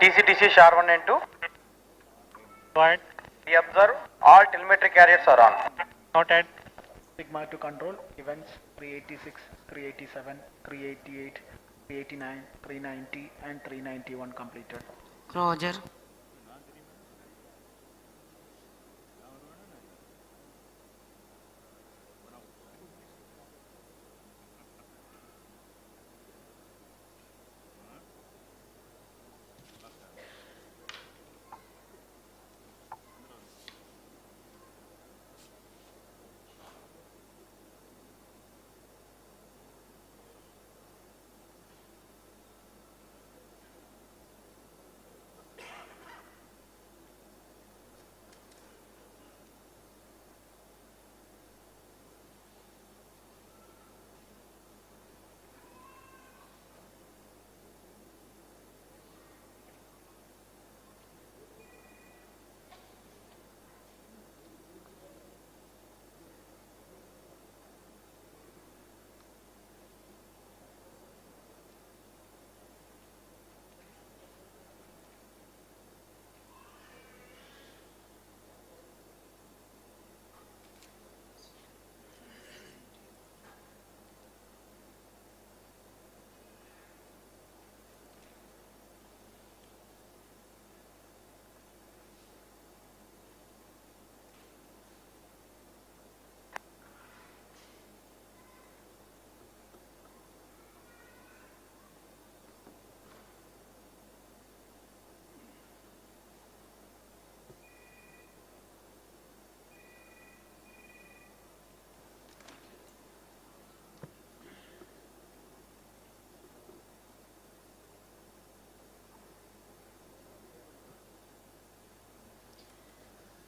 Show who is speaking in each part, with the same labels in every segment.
Speaker 1: TCTC SHAR 1 and 2.
Speaker 2: Go ahead.
Speaker 1: We observe all telemetry carriers are on.
Speaker 2: Noted.
Speaker 3: Sigma to control events 386, 387, 388, 389, 390 and 391 completed.
Speaker 4: Roger.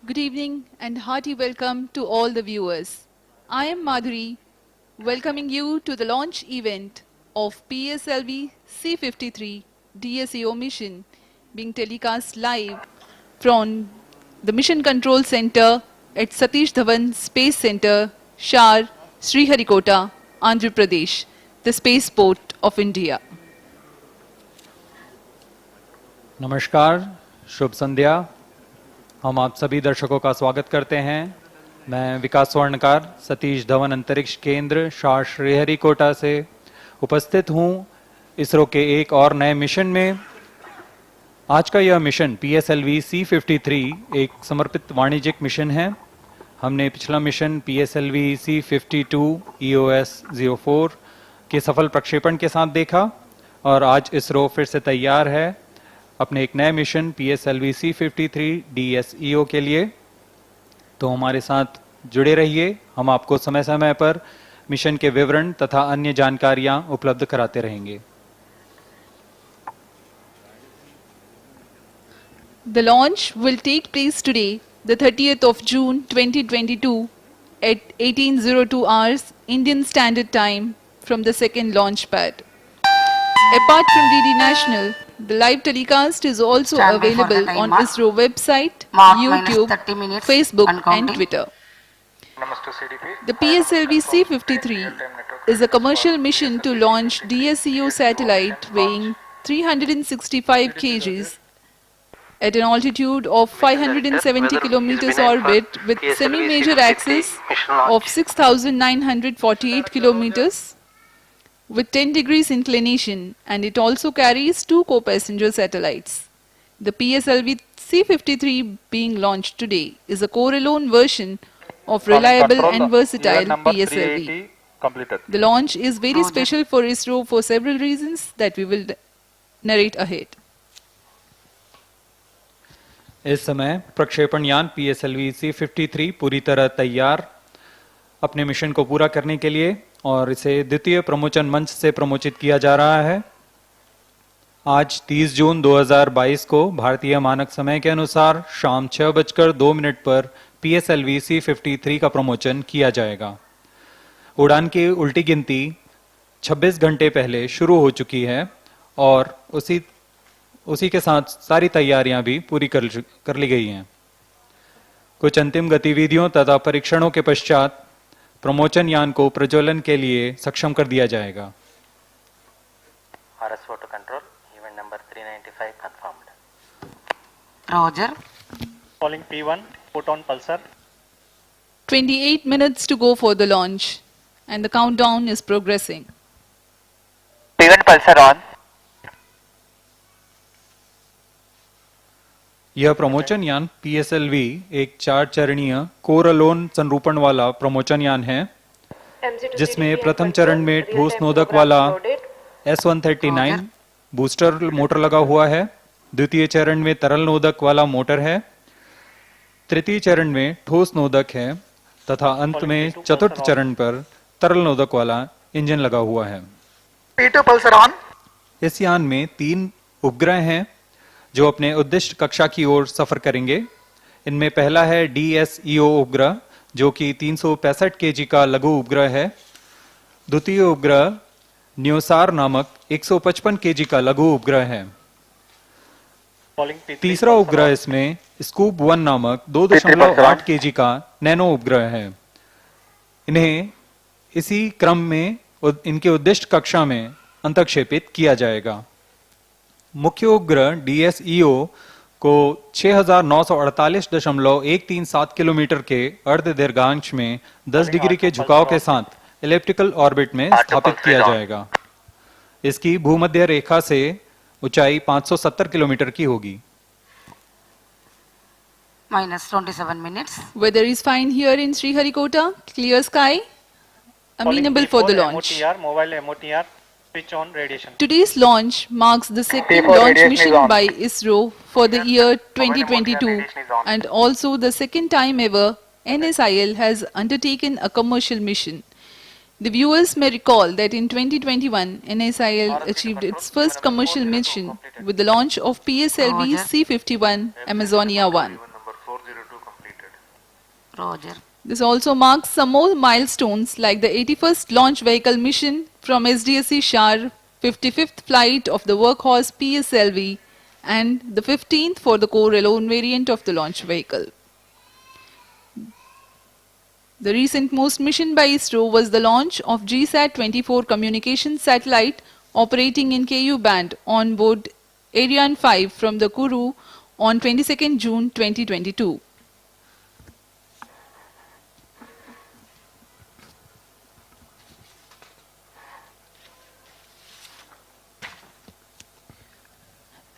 Speaker 5: Good evening and hearty welcome to all the viewers. I am Madhuri, welcoming you to the launch event of PSLV C53 DSEO mission being telecast live from the Mission Control Center at Satish Dhawan Space Center, Shar, Sriharikota, Andhra Pradesh, the spaceport of India.
Speaker 6: नमस्कार, शुभ संध्या। हम आप सभी दर्शकों का स्वागत करते हैं। मैं विकास स्वर्णकार सतीश धवन अंतरिक्ष केंद्र शार श्रीहरिकोटा से उपस्थित हूं इसरो के एक और नए मिशन में। आज का यह मिशन PSLV C53 एक समर्पित वाणिज्यिक मिशन है। हमने पिछला मिशन PSLV C52 EOS 04 के सफल प्रक्षेपण के साथ देखा और आज इसरो फिर से तैयार है अपने एक नए मिशन PSLV C53 DSEO के लिए। तो हमारे साथ जुड़े रहिए, हम आपको समय समय पर मिशन के विवरण तथा अन्य जानकारियां उपलब्ध कराते रहेंगे।
Speaker 5: The launch will take place today, the 30th of June 2022 at 18:02 hours Indian Standard Time from the second launch pad. Apart from DD National, the live telecast is also available on ISRO website, YouTube, Facebook and Twitter. The PSLV C53 is a commercial mission to launch DSEO satellite weighing 365 kgs at an altitude of 570 kilometers orbit with semi-major axis of 6,948 kilometers with 10 degrees inclination, and it also carries two co-passenger satellites. The PSLV C53 being launched today is a core-alone version of reliable and versatile PSLV. The launch is very special for ISRO for several reasons that we will narrate ahead.
Speaker 6: इस समय प्रक्षेपण यान PSLV C53 पूरी तरह तैयार अपने mission को पूरा करने के लिए और इसे द्वितीय प्रमोचन मंच से प्रमोचित किया जा रहा है। आज 30 जून 2022 को भारतीय मानक समय के अनुसार शाम 6:02 पर PSLV C53 का प्रमोचन किया जाएगा। उड़ान की उल्टी गिनती 26 घंटे पहले शुरू हो चुकी है और उसी के साथ सारी तैयारियां भी पूरी कर ली गई हैं। कुछ अंतिम गतिविधियों तथा परीक्षणों के पश्चात प्रमोचन यान को प्रज्वलन के लिए सक्षम कर दिया जाएगा।
Speaker 1: RS photo control, event number 395 confirmed.
Speaker 4: Roger.
Speaker 2: Calling P1, put on pulsar.
Speaker 5: 28 minutes to go for the launch, and the countdown is progressing.
Speaker 1: P1 pulsar on.
Speaker 6: यह प्रमोचन यान PSLV एक 4 चरणीय कोर अलोन संरूपण वाला प्रमोचन यान है, जिसमें प्रथम चरण में ठोस नोदक वाला S139 बूस्टर मोटर लगा हुआ है। द्वितीय चरण में तरल नोदक वाला मोटर है। तृतीय चरण में ठोस नोदक है तथा अंत में चतुर्थ चरण पर तरल नोदक वाला इंजन लगा हुआ है।
Speaker 3: P2 pulsar on.
Speaker 6: इस यान में 3 उपग्रह हैं जो अपने उद्दिष्ट कक्षा की ओर सफर करेंगे। इनमें पहला है DSEO उपग्रह, जो कि 365 केजी का लघु उपग्रह है। द्वितीय उपग्रह न्योसार नामक 155 केजी का लघु उपग्रह है।
Speaker 2: Calling P3,
Speaker 6: तीसरा
Speaker 2: pulsar
Speaker 6: उपग्रह
Speaker 2: on.
Speaker 6: इसमें स्कूप 1 नामक 2.8 केजी का नैनो उपग्रह है। इन्हें इसी क्रम में इनके उद्दिष्ट कक्षा में अंतक्षेपित किया जाएगा। मुख्य उपग्रह DSEO को 6948.137 किलोमीटर के अर्ध दीर्घांश में 10 डिग्री के झुकाव के साथ इलिप्टिकल ऑर्बिट में स्थापित किया जाएगा। इसकी भूमध्य रेखा से ऊंचाई 570 किलोमीटर की होगी।
Speaker 4: Minus 27 minutes.
Speaker 5: Weather is fine here in Sriharikota. Clear sky.
Speaker 2: Calling
Speaker 5: Amenable for the
Speaker 2: P4,
Speaker 5: launch.
Speaker 2: MOTR, mobile MOTR, switch on radiation.
Speaker 5: Today's launch marks the second
Speaker 1: P4
Speaker 5: launch
Speaker 1: radiation is
Speaker 5: mission
Speaker 1: on.
Speaker 5: by ISRO for the year 2022,
Speaker 1: radiation is on.
Speaker 5: and also the second time ever NSIL has undertaken a commercial mission. The viewers may recall that in 2021, NSIL achieved its first commercial mission with the launch of PSLV C53 Amazonia 1.
Speaker 4: Roger.
Speaker 5: This also marks some more milestones like the 81st launch vehicle mission from SDSC SHAR, 55th flight of the workhorse PSLV, and the 15th for the core alone variant of the launch vehicle. The recent most mission by ISRO was the launch of GSAT-24 communications satellite operating in KU band on board Ariane 5 from the Kourou on 22nd June 2022.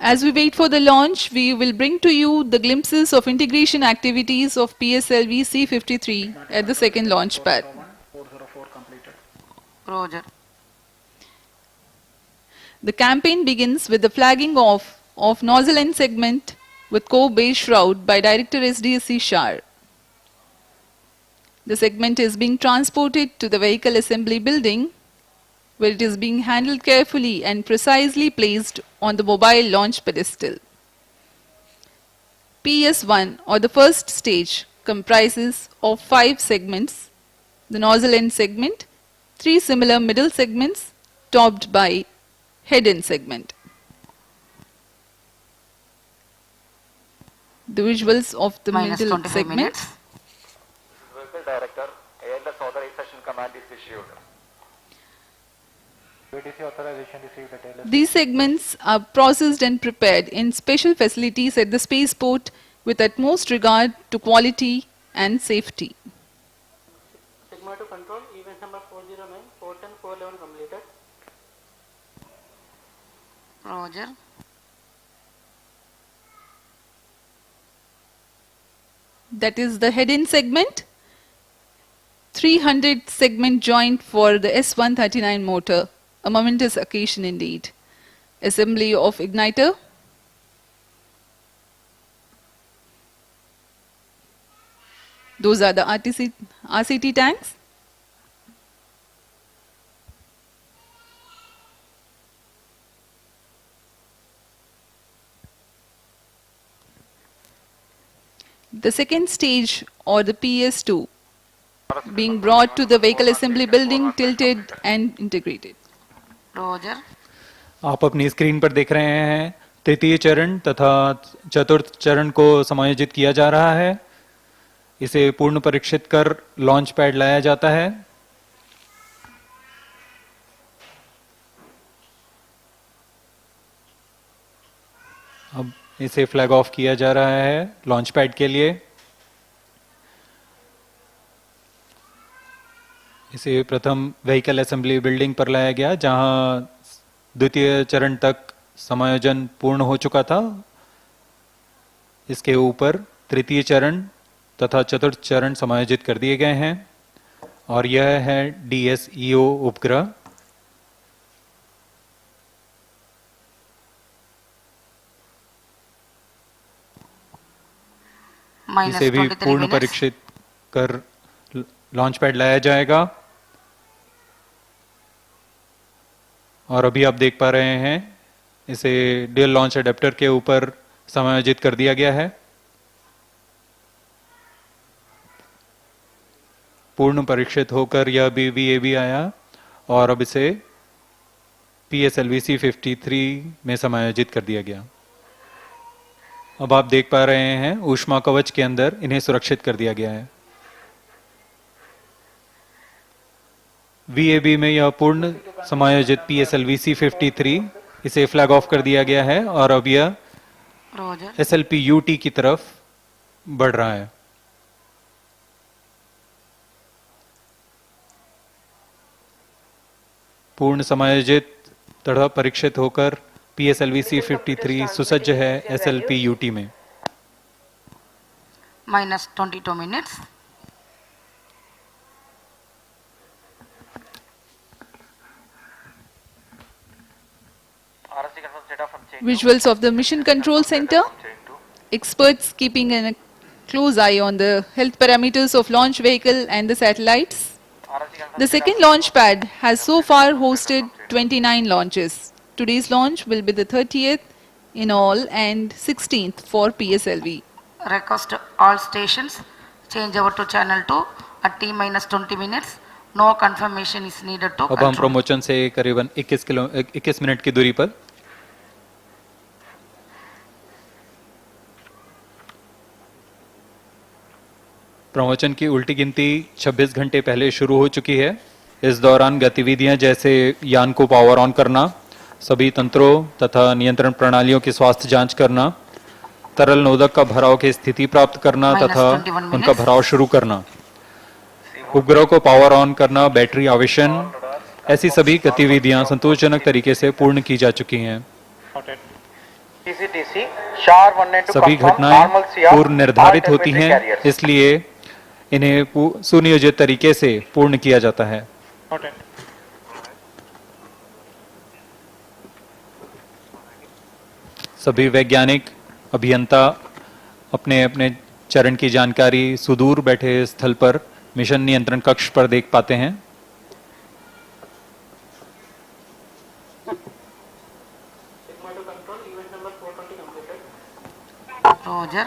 Speaker 5: As we wait for the launch, we will bring to you the glimpses of integration activities of PSLV C53 at the second launch pad.
Speaker 3: 404 completed.
Speaker 4: Roger.
Speaker 5: The campaign begins with the flagging off of nozzle end segment with core base shroud by Director SDSC SHAR. The segment is being transported to the vehicle assembly building, where it is being handled carefully and precisely placed on the mobile launch pedestal. PS1, or the first stage, comprises of 5 segments: the nozzle end segment, 3 similar middle segments topped by head end segment. The visuals of the
Speaker 4: Minus
Speaker 5: middle
Speaker 4: 25
Speaker 5: segment.
Speaker 4: minutes.
Speaker 1: Vehicle Director, ALS authorization command is issued. VDC authorization received at ALS.
Speaker 5: These segments are processed and prepared in special facilities at the spaceport with utmost regard to quality and safety.
Speaker 7: Sigma to control, event number 409, 410, 411 completed.
Speaker 4: Roger.
Speaker 5: That is the head-in segment. 300 segment joint for the S139 motor. A momentous occasion indeed. Assembly of igniter. Those are the RCT tanks. The second stage, or the PS2, being brought to the vehicle assembly building, tilted and integrated.
Speaker 4: Roger.
Speaker 6: आप अपनी screen पर देख रहे हैं तृतीय चरण तथा चतुर्थ चरण को समायोजित किया जा रहा है। इसे पूर्ण परीक्षित कर लॉन्च पैड लाया जाता है। अब इसे फ्लैग ऑफ किया जा रहा है लॉन्च पैड के लिए। इसे प्रथम व्हीकल असेंबली बिल्डिंग पर लाया गया, जहां द्वितीय चरण तक समायोजन पूर्ण हो चुका था। इसके ऊपर तृतीय चरण तथा चतुर्थ चरण समायोजित कर दिए गए हैं और यह है DSEO उपग्रह। इसे भी पूर्ण परीक्षित कर लॉन्च पैड लाया जाएगा। और अभी आप देख पा रहे हैं इसे ड्यूल लॉन्च एडेप्टर के ऊपर समायोजित कर दिया गया है। पूर्ण परीक्षित होकर यह BVAB आया और अब इसे PSLV C53 में समायोजित कर दिया गया। अब आप देख पा रहे हैं ऊष्मा कवच के अंदर इन्हें सुरक्षित कर दिया गया है। VAB में यह पूर्ण समायोजित PSLV C53, इसे फ्लैग ऑफ कर दिया गया है और अब यह
Speaker 4: रोजर
Speaker 6: SLP-UT की तरफ बढ़ रहा है। पूर्ण समायोजित तथा परीक्षित होकर PSLV C53 सुसज्ज है SLP-UT में।
Speaker 4: -22 minutes.
Speaker 5: Visuals of the Mission Control Center. Experts keeping a close eye on the health parameters of launch vehicle and the satellites. The second launch pad has so far hosted 29 launches. Today's launch will be the 30th in all and 16th for PSLV.
Speaker 4: Request all stations change over to channel 2 at T-20 minutes. No confirmation is needed to
Speaker 6: अब हम
Speaker 4: control.
Speaker 6: प्रमोचन से करीबन 21 minute की दूरी पर प्रमोचन की उल्टी गिनती 26 घंटे पहले शुरू हो चुकी है। इस दौरान गतिविधियां जैसे यान को पावर ऑन करना, सभी तंत्रों तथा नियंत्रण प्रणालियों की स्वास्थ्य जांच करना, तरल नोदक का भराव की स्थिति प्राप्त करना तथा उनका भराव शुरू करना, उपग्रह को पावर ऑन करना, बैटरी आवेशन, ऐसी सभी गतिविधियां संतोषजनक तरीके से पूर्ण की जा चुकी हैं। सभी घटनाएं पूर्व निर्धारित होती हैं, इसलिए इन्हें सुनियोजित तरीके से पूर्ण किया जाता है। सभी वैज्ञानिक अभियंता अपने अपने चरण की जानकारी सुदूर बैठे स्थल पर मिशन नियंत्रण कक्ष पर देख पाते हैं।
Speaker 4: Roger.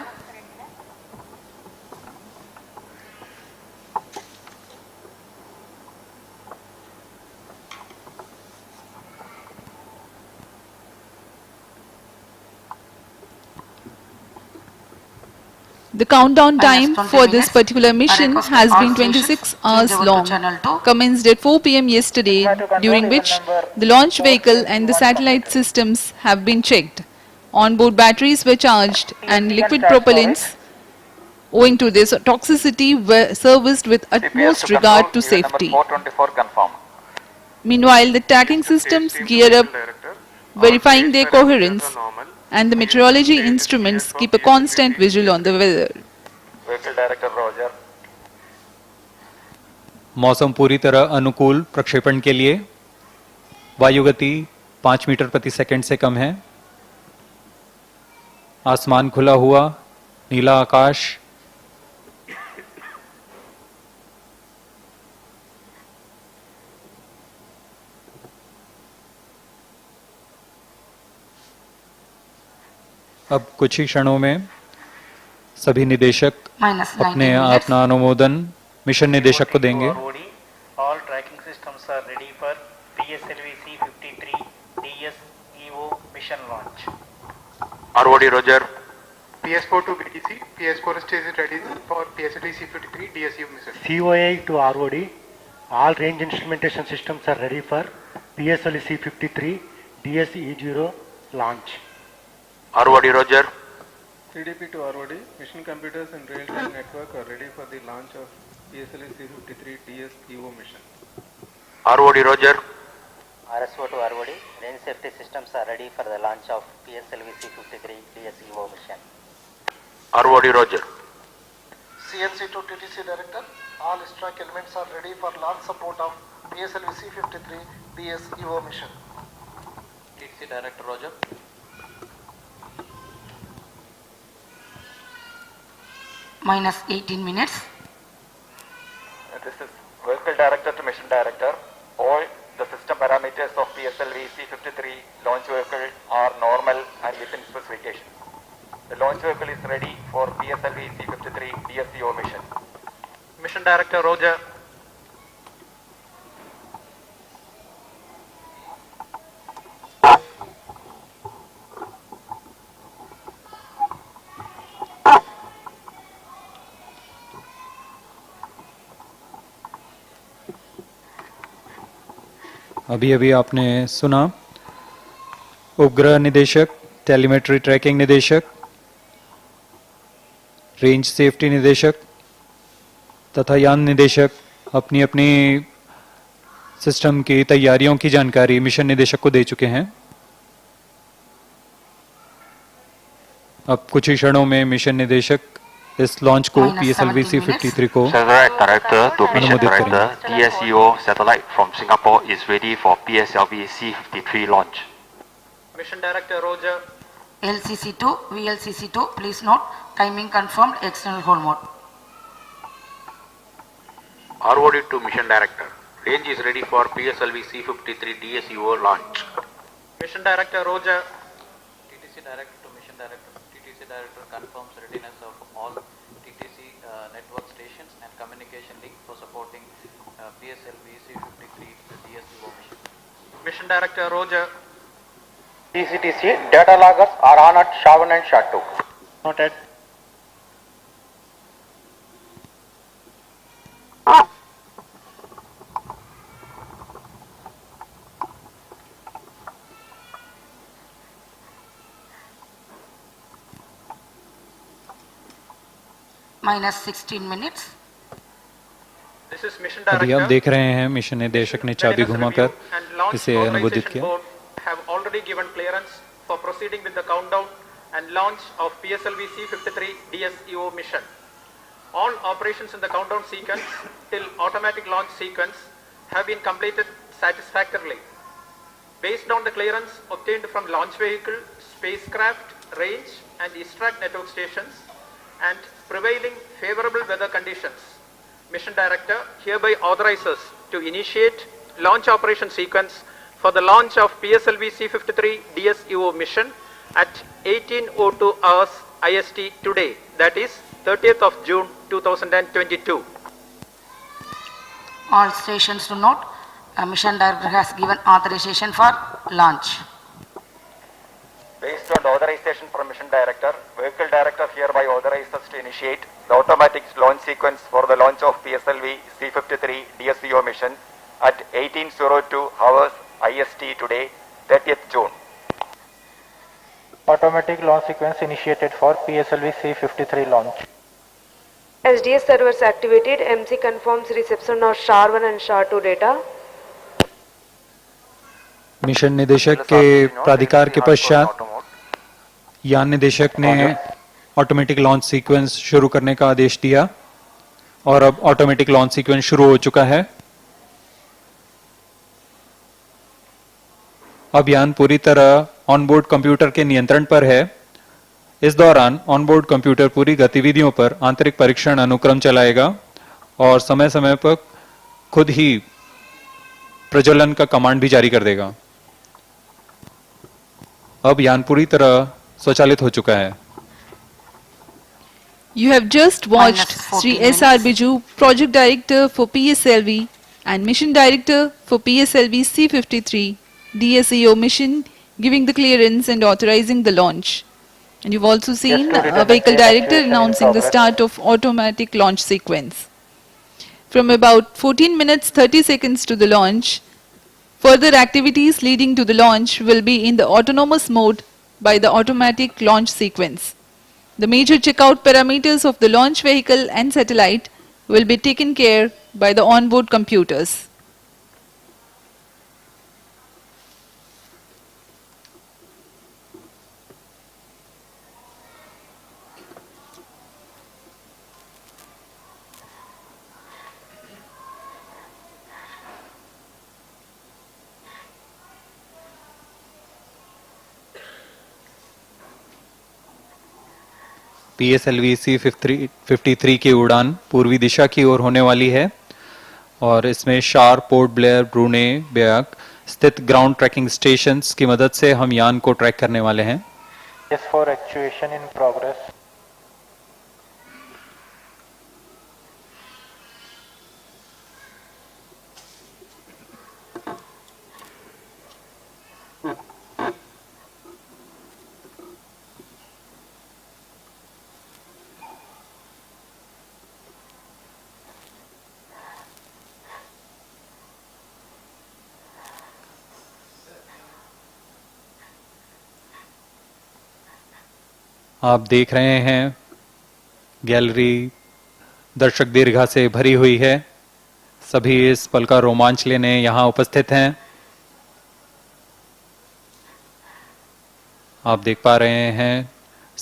Speaker 5: The countdown time
Speaker 4: -20
Speaker 5: for this
Speaker 4: minutes.
Speaker 5: particular mission
Speaker 4: request
Speaker 5: has
Speaker 4: all
Speaker 5: been
Speaker 4: stations
Speaker 5: 26
Speaker 4: change
Speaker 5: hours
Speaker 4: over to
Speaker 5: long,
Speaker 4: channel 2.
Speaker 5: commenced at 4 p.m. yesterday, during which the launch vehicle and the satellite systems have been checked. Onboard batteries were charged and liquid propellants, owing to this toxicity, were serviced with utmost regard to safety.
Speaker 1: 424 confirm.
Speaker 5: Meanwhile, the tracking systems gear up, verifying their coherence, and the meteorology instruments keep a constant vigil on the weather.
Speaker 1: Vehicle director Roger.
Speaker 6: मौसम पूरी तरह अनुकूल प्रक्षेपण के लिए। वायु गति 5 metre प्रति सेकंड से कम है। आसमान खुला हुआ, नीला आकाश, अब कुछ ही क्षणों में सभी निदेशक
Speaker 4: -19
Speaker 6: अपने
Speaker 4: minutes.
Speaker 6: अपना अनुमोदन मिशन निदेशक को देंगे।
Speaker 2: All tracking systems are ready for PSLV C53 DSEO mission launch.
Speaker 1: ROD Roger.
Speaker 3: PS4 to BTC, PS4 stays ready for PSLV C53 DSU mission.
Speaker 8: COA to ROD, all range instrumentation systems are ready for PSLV C53 DSE0 launch.
Speaker 1: ROD Roger.
Speaker 9: CDP to ROD, mission computers and real-time network are ready for the launch of PSLV C53 DSEO mission.
Speaker 1: ROD Roger.
Speaker 7: RSO to ROD, range safety systems are ready for the launch of PSLV C53 DSEO mission.
Speaker 1: ROD Roger.
Speaker 10: CNC to TTC Director, all stack elements are ready for launch support of PSLV C53 DSEO mission.
Speaker 1: TTC Director Roger.
Speaker 4: Minus 18 minutes.
Speaker 1: This is Vehicle Director to Mission Director. All the system parameters of PSLV C53 launch vehicle are normal and within specification. The launch vehicle is ready for PSLV C53 DSEO mission. Mission Director Roger.
Speaker 6: अभी अभी आपने सुना उपग्रह निदेशक, telemetry tracking निदेशक, range safety निदेशक तथा यान निदेशक अपनी अपनी सिस्टम की तैयारियों की जानकारी मिशन निदेशक को दे चुके हैं। अब कुछ ही क्षणों में मिशन निदेशक इस लॉन्च को PSLV C53 को
Speaker 1: Satellite Director to Mission
Speaker 6: अनुमोदित
Speaker 1: Director,
Speaker 6: करेंगे।
Speaker 1: DSEO satellite from Singapore is ready for PSLV C53 launch. Mission Director Roger.
Speaker 4: LCC2, VLCC2, please note, timing confirmed, external hold mode.
Speaker 1: ROD to Mission Director. Range is ready for PSLV C53 DSEO launch. Mission Director Roger. TTC Director to Mission Director. TTC Director confirms readiness of all TTC network stations and communication link for supporting PSLV C53 DSEO mission. Mission Director Roger.
Speaker 8: TCTC data loggers are on at SHA1 and SHA2.
Speaker 2: Noted.
Speaker 4: Minus 16 minutes.
Speaker 1: This is Mission
Speaker 6: अभी आप
Speaker 1: Director.
Speaker 6: देख रहे हैं mission निदेशक ने चाबी घुमाकर इसे अनुमोदित किया।
Speaker 1: Have already given clearance for proceeding with the countdown and launch of PSLV C53 DSEO mission. All operations in the countdown sequence till automatic launch sequence have been completed satisfactorily. Based on the clearance obtained from launch vehicle, spacecraft, range and extract network stations and prevailing favorable weather conditions, Mission Director hereby authorizes to initiate launch operation sequence for the launch of PSLV C53 DSEO mission at 18:02 hours IST today, that is 30th of June 2022.
Speaker 4: All stations to note, Mission Director has given authorization for launch.
Speaker 1: Based on the authorization from Mission Director, Vehicle Director hereby authorizes to initiate the automatic launch sequence for the launch of PSLV C53 DSEO mission at 18:02 hours IST today, 30th June.
Speaker 8: Automatic launch sequence initiated for PSLV C53 launch.
Speaker 11: SDS servers activated. MC confirms reception of SHA1 and SHA2 data.
Speaker 6: Mission निदेशक के प्राधिकार के पश्चात यान निदेशक ने automatic launch sequence शुरू करने का आदेश दिया और अब ऑटोमेटिक लॉन्च सीक्वेंस शुरू हो चुका है। अब यान पूरी तरह ऑनबोर्ड कंप्यूटर के नियंत्रण पर है। इस दौरान ऑनबोर्ड कंप्यूटर पूरी गतिविधियों पर आंतरिक परीक्षण अनुक्रम चलाएगा और समय समय पर खुद ही प्रज्वलन का कमांड भी जारी कर देगा। अब यान पूरी तरह स्वचालित हो चुका है।
Speaker 5: You have just watched
Speaker 4: Minus
Speaker 5: Sri
Speaker 4: 14
Speaker 5: S.R. Biju, Project Director for PSLV and Mission Director for PSLV C53 DSEO mission, giving the clearance and authorizing the launch. And you've also seen a Vehicle Director announcing the start of automatic launch sequence. From about 14 minutes 30 seconds to the launch, further activities leading to the launch will be in the autonomous mode by the automatic launch sequence. The major checkout parameters of the launch vehicle and satellite will be taken care by the onboard computers.
Speaker 6: PSLV C53 की उड़ान पूर्वी दिशा की ओर होने वाली है और इसमें शार, पोर्ट ब्लेयर, ब्रूने, बेयक स्थित ग्राउंड ट्रैकिंग स्टेशंस की मदद से हम यान को ट्रैक करने वाले हैं।
Speaker 2: Yes for actuation in progress.
Speaker 6: आप देख रहे हैं गैलरी दर्शक दीर्घा से भरी हुई है। सभी इस पल का रोमांच लेने यहां उपस्थित हैं। आप देख पा रहे हैं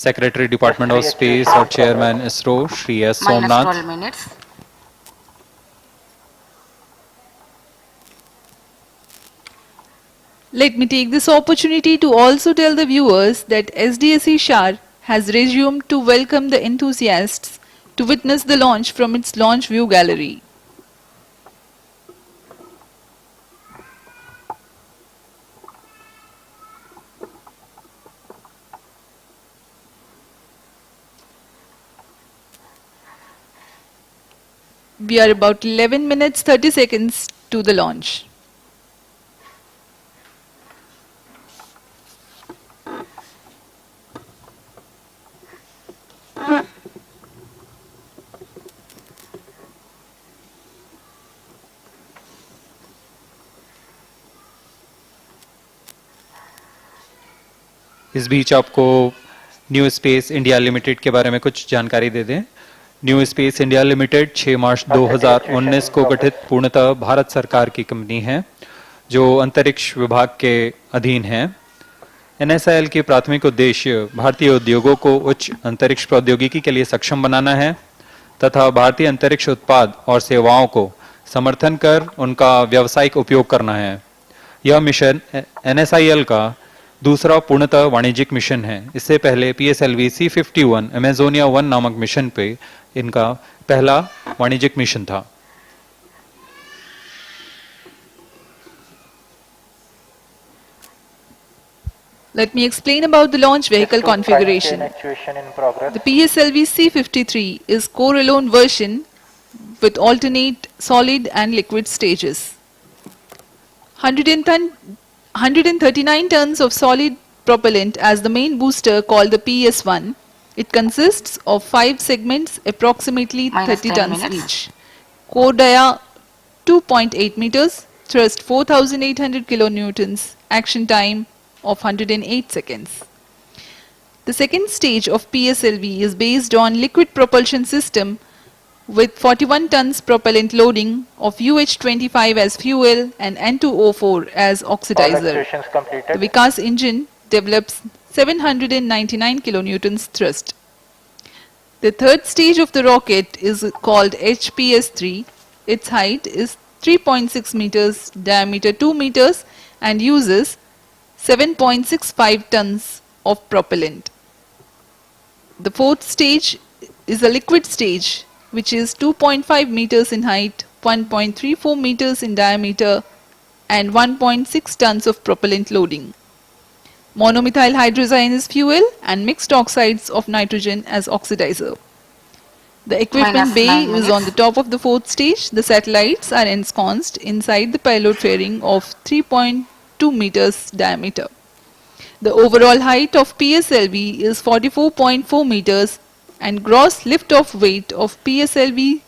Speaker 6: सेक्रेटरी डिपार्टमेंट ऑफ स्पेस और chairman ISRO Shri S Somnath.
Speaker 4: -12 minutes.
Speaker 5: Let me take this opportunity to also tell the viewers that SDSC SHAR has resumed to welcome the enthusiasts to witness the launch from its launch view gallery. We are about 11 minutes 30 seconds to the launch.
Speaker 6: इस बीच आपको new space India limited के बारे में कुछ जानकारी दे दें। New space India limited 6 मार्च 2019 को गठित पूर्णतः भारत सरकार की कंपनी है जो अंतरिक्ष विभाग के अधीन है। NSIL के प्राथमिक उद्देश्य भारतीय उद्योगों को उच्च अंतरिक्ष प्रौद्योगिकी के लिए सक्षम बनाना है तथा भारतीय अंतरिक्ष उत्पाद और सेवाओं को समर्थन कर उनका व्यावसायिक उपयोग करना है। यह मिशन NSIL का दूसरा पूर्णतः वाणिज्यिक मिशन है। इससे पहले PSLV C51 अमेजोनिया 1 नामक मिशन पे इनका पहला वाणिज्यिक मिशन था।
Speaker 5: Let me explain about the launch vehicle configuration.
Speaker 2: Actuation in progress.
Speaker 5: The PSLV C53 is core-alone version with alternate solid and liquid stages. 139 tons of solid propellant as the main booster called the PS1. It consists of 5 segments approximately
Speaker 4: -10
Speaker 5: 30 tons
Speaker 4: minutes.
Speaker 5: each. Core dia 2.8 meters, thrust 4800 kilonewtons, action time of 108 seconds. The second stage of PSLV is based on liquid propulsion system with 41 tons propellant loading of UH-25 as fuel and N2O4 as
Speaker 2: All
Speaker 5: oxidizer.
Speaker 2: actuations completed.
Speaker 5: The Vikas engine develops 799 kilonewtons thrust. The third stage of the rocket is called HPS-3. Its height is 3.6 meters, diameter 2 meters and uses 7.65 tons of propellant. The fourth stage is a liquid stage which is 2.5 meters in height, 1.34 meters in diameter and 1.6 tons of propellant loading. Monomethyl hydrazine is fuel and mixed oxides of nitrogen as oxidizer. The equipment
Speaker 4: -9
Speaker 5: bay is
Speaker 4: minutes.
Speaker 5: on the top of the fourth stage. The satellites are ensconced inside the payload fairing of 3.2 meters diameter. The overall height of PSLV is 44.4 meters and gross lift-off weight of PSLV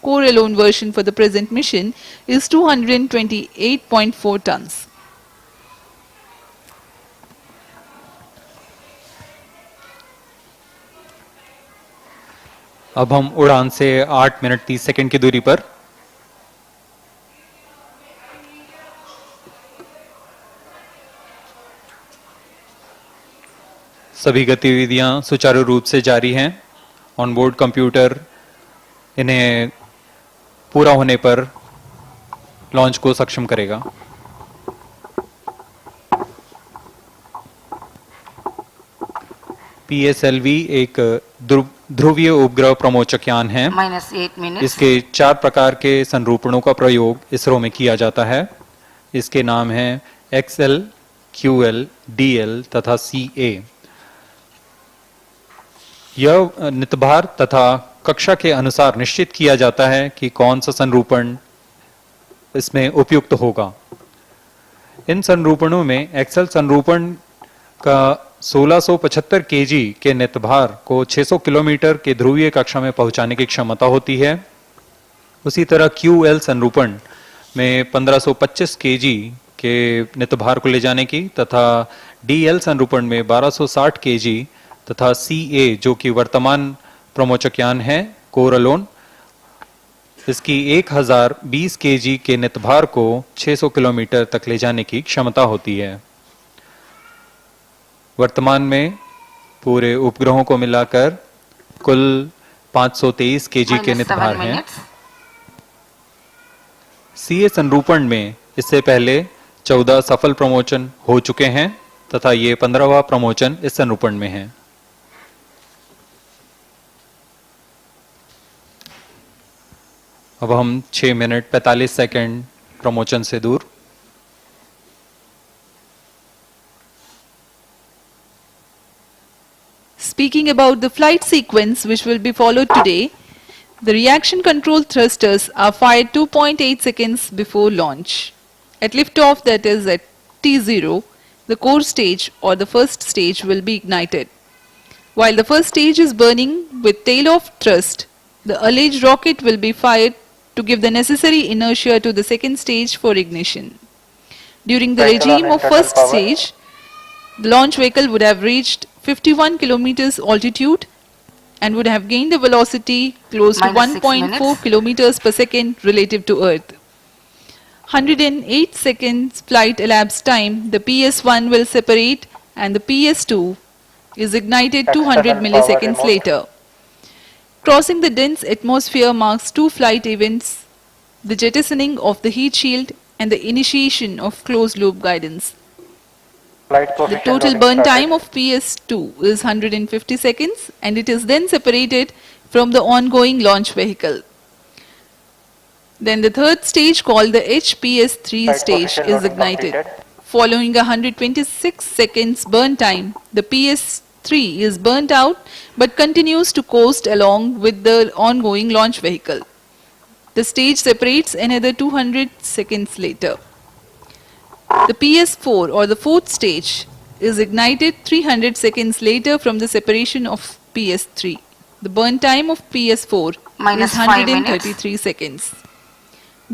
Speaker 5: core-alone version for the present mission is 228.4 tons.
Speaker 6: अब हम उड़ान से 8 minute 30 second की दूरी पर सभी गतिविधियां सुचारू रूप से जारी हैं। ऑनबोर्ड कंप्यूटर इन्हें पूरा होने पर लॉन्च को सक्षम करेगा। PSLV एक ध्रुवीय उपग्रह प्रमोचक यान है।
Speaker 4: -8 minutes.
Speaker 6: इसके 4 प्रकार के संरूपणों का प्रयोग इसरो में किया जाता है। इसके नाम हैं XL, QL, DL तथा CA। यह नितभार तथा कक्षा के अनुसार निश्चित किया जाता है कि कौन सा संरूपण इसमें उपयुक्त होगा। इन संरूपणों में एक्सेल संरूपण का 1675 केजी के नितभार को 600 किलोमीटर के ध्रुवीय कक्षा में पहुंचाने की क्षमता होती है। उसी तरह QL संरूपण में 1525 केजी के नितभार को ले जाने की तथा DL संरूपण में 1260 केजी तथा CA जो कि वर्तमान प्रमोचक यान है कोरलोन, इसकी 1020 केजी के नितभार को 600 किलोमीटर तक ले जाने की क्षमता होती है। वर्तमान में पूरे उपग्रहों को मिलाकर कुल 523 केजी के नितभार हैं। CA संरूपण में इससे पहले 14 सफल प्रमोचन हो चुके हैं तथा ये 15वां प्रमोचन इस संरूपण में है। अब हम 6 मिनट 45 सेकंड प्रमोचन से दूर।
Speaker 5: Speaking about the flight sequence which will be followed today, the reaction control thrusters are fired 2.8 seconds before launch. At liftoff, that is at T0, the core stage or the first stage will be ignited. While the first stage is burning with tail-off thrust, the alleged rocket will be fired to give the necessary inertia to the second stage for ignition. During the regime of first stage, the launch vehicle would have reached 51 kilometers altitude and would have gained a velocity close to
Speaker 4: -6
Speaker 5: 1.4
Speaker 4: minutes.
Speaker 5: kilometers per second relative to Earth. 108 seconds flight elapsed time, the PS1 will separate and the PS2 is ignited 200 milliseconds later. Crossing the dense atmosphere marks two flight events, the jettisoning of the heat shield and the initiation of closed-loop guidance. The total burn time of PS2 is 150 seconds and it is then separated from the ongoing launch vehicle. Then the third stage called the HPS3 stage is ignited. Following 126 seconds burn time, the PS3 is burnt out but continues to coast along with the ongoing launch vehicle. The stage separates another 200 seconds later. The PS4 or the fourth stage is ignited 300 seconds later from the separation of PS3. The burn time of PS4 is
Speaker 4: -5 minutes.
Speaker 5: 133 seconds.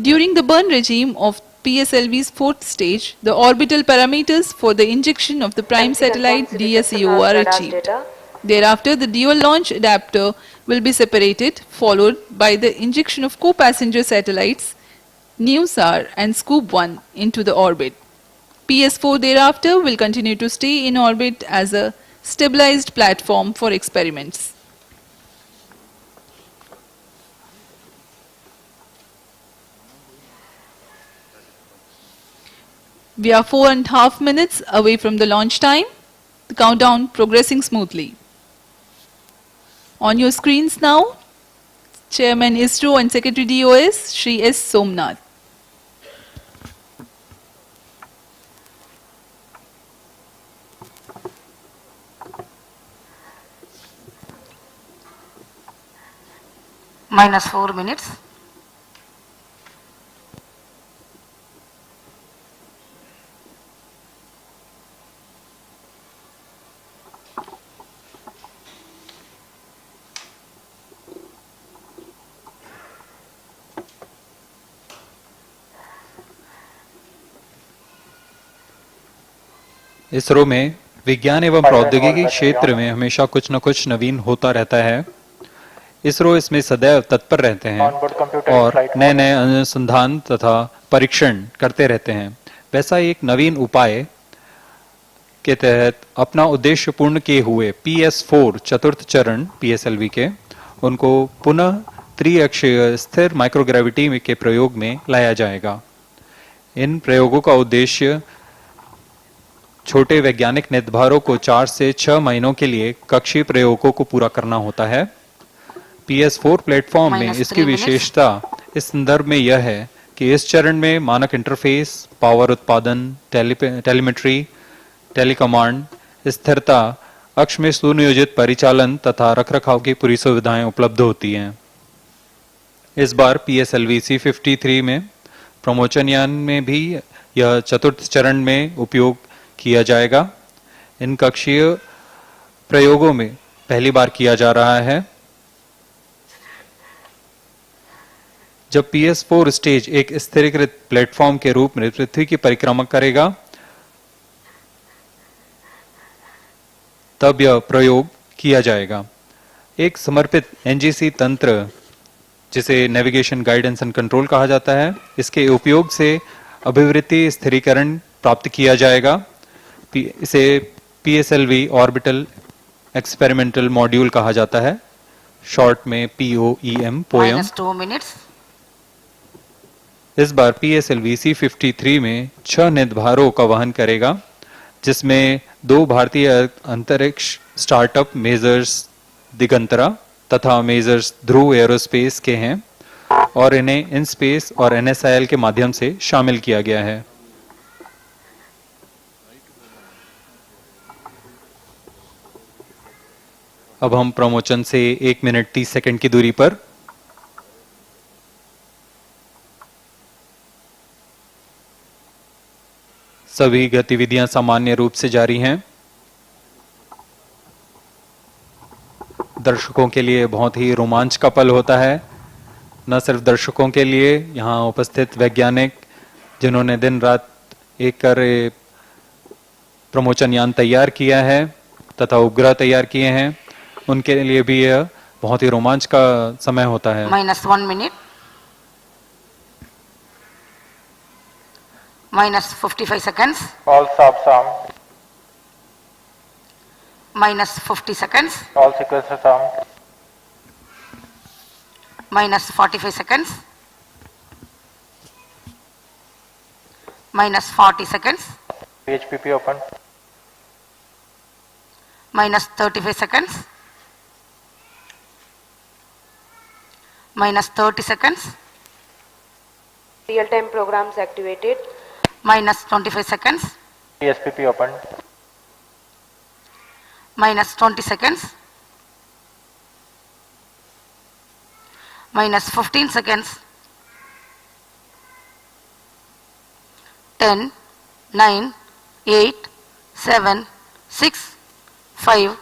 Speaker 5: During the burn regime of PSLV's fourth stage, the orbital parameters for the injection of the prime satellite DSEO are achieved. Thereafter, the dual launch adapter will be separated, followed by the injection of co-passenger satellites NewSAR and Scoop-1 into the orbit. PS4 thereafter will continue to stay in orbit as a stabilized platform for experiments. We are 4.5 minutes away from the launch time. The countdown progressing smoothly. On your screens now, Chairman ISRO and Secretary DOS, Shri S. Somnath.
Speaker 4: -4 minutes.
Speaker 6: ISRO में विज्ञान एवं प्रौद्योगिकी क्षेत्र में हमेशा कुछ न कुछ नवीन होता रहता है। इसरो इसमें सदैव तत्पर रहते हैं
Speaker 8: Onboard computer in
Speaker 6: और
Speaker 8: flight
Speaker 6: नए
Speaker 8: mode.
Speaker 6: नए अनुसंधान तथा परीक्षण करते रहते हैं। वैसा ही एक नवीन उपाय के तहत अपना उद्देश्य पूर्ण किए हुए PS4 चतुर्थ चरण PSLV के उनको पुनः त्रिअक्षीय स्थिर माइक्रोग्रेविटी के प्रयोग में लाया जाएगा। इन प्रयोगों का उद्देश्य छोटे वैज्ञानिक निर्धारों को 4 से 6 महीनों के लिए कक्षीय प्रयोगों को पूरा करना होता है। PS4 प्लेटफॉर्म में इसकी विशेषता इस संदर्भ में यह है कि इस चरण में मानक इंटरफेस, पावर उत्पादन, टेलीमेट्री, टेलीकमांड, स्थिरता, अक्ष में सुनियोजित परिचालन तथा रखरखाव की पूरी सुविधाएं उपलब्ध होती हैं। इस बार PSLV C53 में प्रमोचन यान में भी यह चतुर्थ चरण में उपयोग किया जाएगा। इन कक्षीय प्रयोगों में पहली बार किया जा रहा है जब PS4 स्टेज एक स्थिरीकृत प्लेटफॉर्म के रूप में पृथ्वी की परिक्रमा करेगा, तब यह प्रयोग किया जाएगा। एक समर्पित NGC तंत्र जिसे नेविगेशन गाइडेंस एंड कंट्रोल कहा जाता है, इसके उपयोग से अभिवृत्ति स्थिरीकरण प्राप्त किया जाएगा। इसे PSLV ऑर्बिटल एक्सपेरिमेंटल मॉड्यूल कहा जाता है, शॉर्ट में POEM पोएम।
Speaker 4: -2 minutes.
Speaker 6: इस बार PSLV C53 में 6 निर्धारों का वहन करेगा, जिसमें 2 भारतीय अंतरिक्ष स्टार्टअप मेजर्स दिगंतरा तथा मेजर्स ध्रुव एरोस्पेस के हैं और इन्हें इन स्पेस और NSIL के माध्यम से शामिल किया गया है। अब हम प्रमोचन से 1 मिनट 30 सेकंड की दूरी पर सभी गतिविधियां सामान्य रूप से जारी हैं। दर्शकों के लिए बहुत ही रोमांच का पल होता है। न सिर्फ दर्शकों के लिए, यहाँ उपस्थित वैज्ञानिक जिन्होंने दिन रात एक कर प्रमोचन यान तैयार किया है तथा उपग्रह तैयार किए हैं, उनके लिए भी यह बहुत ही रोमांच का समय होता है।
Speaker 4: -1 minute. -55 seconds.
Speaker 8: All subs armed.
Speaker 4: -50 seconds.
Speaker 8: All sequences armed.
Speaker 4: -45 seconds. -40 seconds.
Speaker 8: PHPP open.
Speaker 4: -35 seconds. -30 seconds.
Speaker 11: Real-time programs activated.
Speaker 4: -25 seconds.
Speaker 8: PSPP open.
Speaker 4: -20 seconds. -15 seconds. 10, 9, 8, 7, 6, 5,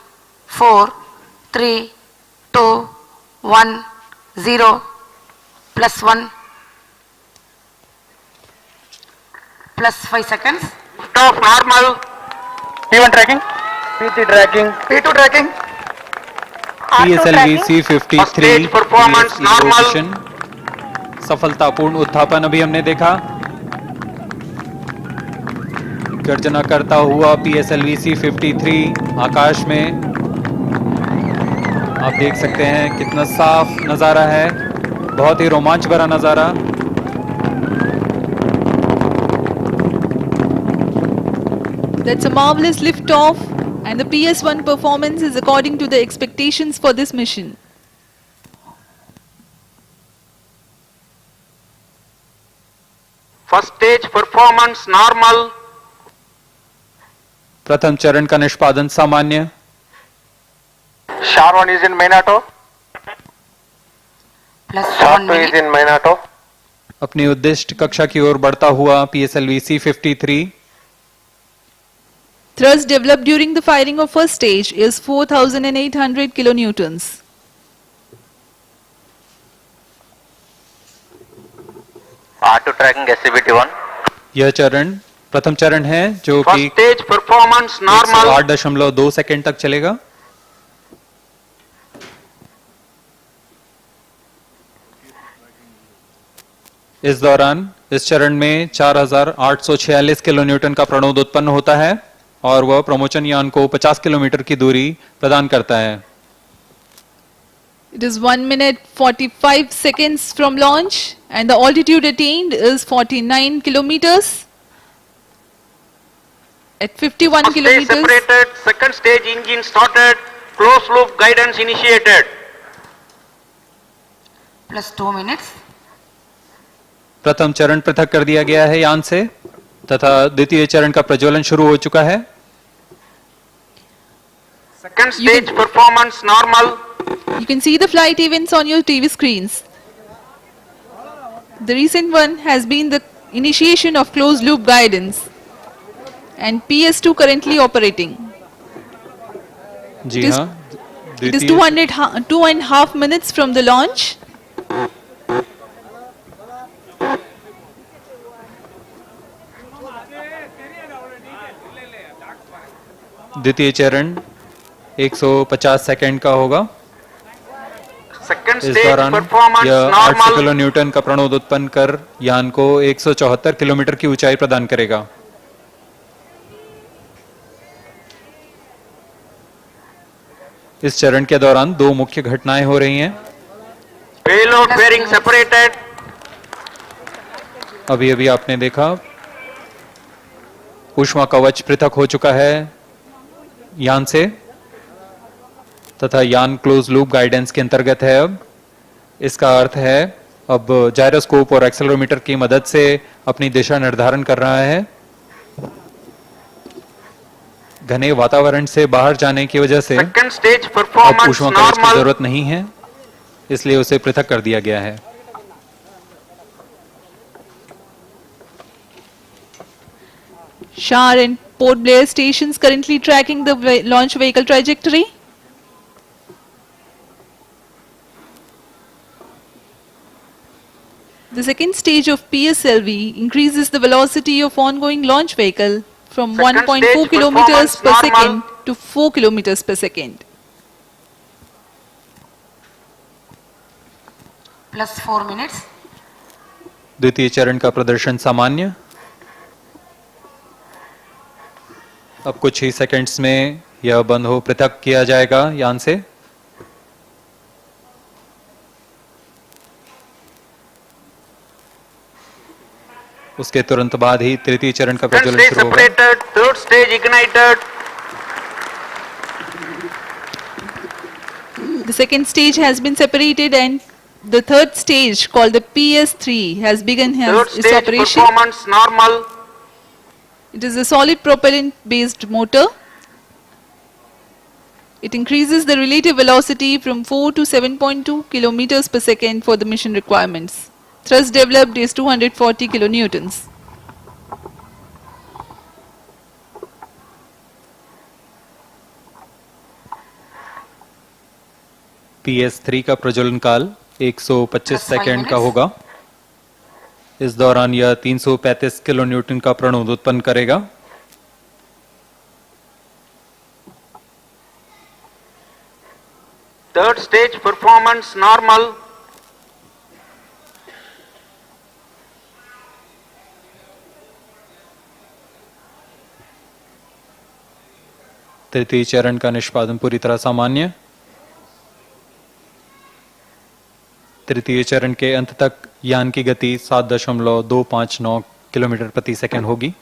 Speaker 4: 4, 3, 2, 1, 0, +1, +5 seconds.
Speaker 8: Stop normal. P1 tracking. P3 tracking. P2 tracking.
Speaker 6: PSLV C53
Speaker 8: Stage performance normal.
Speaker 6: Mission सफलतापूर्ण उत्थापन अभी हमने देखा। गर्जना करता हुआ PSLV C53 आकाश में, आप देख सकते हैं कितना साफ नजारा है, बहुत ही रोमांच भरा नजारा।
Speaker 5: That's a marvelous lift-off, and the PS1 performance is according to the expectations for this mission.
Speaker 8: First stage performance normal.
Speaker 6: प्रथम चरण का निष्पादन सामान्य।
Speaker 8: Sharwan is in main auto.
Speaker 4: +1
Speaker 8: Sharp is
Speaker 4: minute.
Speaker 8: in main auto.
Speaker 6: अपनी उद्दिष्ट कक्षा की ओर बढ़ता हुआ PSLV C53
Speaker 5: Thrust developed during the firing of first stage is 4,800 kilonewtons.
Speaker 7: R2 tracking SCBT1.
Speaker 6: यह चरण प्रथम चरण है जो
Speaker 8: First
Speaker 6: कि
Speaker 8: stage performance normal.
Speaker 6: 8.2 सेकंड तक चलेगा। इस दौरान इस चरण में 4846 किलोन्यूटन का प्रणोद उत्पन्न होता है और वह प्रमोचन यान को 50 किलोमीटर की दूरी प्रदान करता है।
Speaker 5: It is 1 minute 45 seconds from launch and the altitude attained is 49 kilometers. At 51
Speaker 8: First stage
Speaker 5: kilometers,
Speaker 8: separated, second stage engine started, closed loop guidance initiated.
Speaker 4: Plus 2 minutes.
Speaker 6: प्रथम चरण पृथक कर दिया गया है यान से तथा द्वितीय चरण का प्रज्वलन शुरू हो चुका है।
Speaker 8: Second stage performance normal.
Speaker 5: you can see the flight events on your TV screens. The recent one has been the initiation of closed loop guidance and PS2 currently operating.
Speaker 6: जी हाँ,
Speaker 5: It is 2.5 minutes from the launch.
Speaker 6: द्वितीय चरण 150 second का होगा।
Speaker 8: Second
Speaker 6: इस
Speaker 8: stage
Speaker 6: दौरान
Speaker 8: performance
Speaker 6: यह 800
Speaker 8: normal.
Speaker 6: Kilo Newton का प्रणोद उत्पन्न कर यान को 174 किलोमीटर की ऊंचाई प्रदान करेगा। इस चरण के दौरान दो मुख्य घटनाएं हो रही हैं।
Speaker 8: Payload bearing separated.
Speaker 6: अभी अभी आपने देखा ऊष्मा कवच पृथक हो चुका है यान से तथा यान क्लोज लूप गाइडेंस के अंतर्गत है। अब इसका अर्थ है अब जायरोस्कोप और एक्सेलरोमीटर की मदद से अपनी दिशा निर्धारण कर रहा है। घने वातावरण से बाहर जाने की वजह से
Speaker 8: Second stage
Speaker 6: अब
Speaker 8: performance
Speaker 6: ऊष्मा कवच की
Speaker 8: normal.
Speaker 6: जरूरत नहीं है, इसलिए उसे पृथक कर दिया गया है।
Speaker 5: Shar and Port Blair stations currently tracking the launch vehicle trajectory. The second stage of PSLV increases the velocity of ongoing launch vehicle from
Speaker 8: Second
Speaker 5: 1.4
Speaker 8: stage
Speaker 5: kilometers per
Speaker 8: performance
Speaker 5: second
Speaker 8: normal.
Speaker 5: to 4 kilometers per second.
Speaker 4: Plus 4 minutes.
Speaker 6: द्वितीय चरण का प्रदर्शन सामान्य। अब कुछ ही seconds में यह बंद हो पृथक किया जाएगा यान से। उसके तुरंत बाद ही तृतीय चरण का
Speaker 8: Second
Speaker 6: प्रज्वलन
Speaker 8: stage
Speaker 6: शुरू होगा।
Speaker 8: separated, third stage ignited.
Speaker 5: The second stage has been separated and the third stage called the PS3 has begun
Speaker 8: Third
Speaker 5: its
Speaker 8: stage
Speaker 5: operation.
Speaker 8: performance normal.
Speaker 5: It is a solid propellant based motor. It increases the relative velocity from 4 to 7.2 kilometers per second for the mission requirements. Thrust developed is 240 kilonewtons.
Speaker 6: PS3 का प्रज्वलन काल 125
Speaker 4: Plus 5
Speaker 6: second का
Speaker 4: minutes.
Speaker 6: होगा। इस दौरान यह 335 kilo Newton का प्रणोद उत्पन्न करेगा।
Speaker 8: Third stage performance normal.
Speaker 6: तृतीय चरण का निष्पादन पूरी तरह सामान्य। तृतीय चरण के अंत तक यान की गति 7.259 किलोमीटर प्रति सेकंड होगी।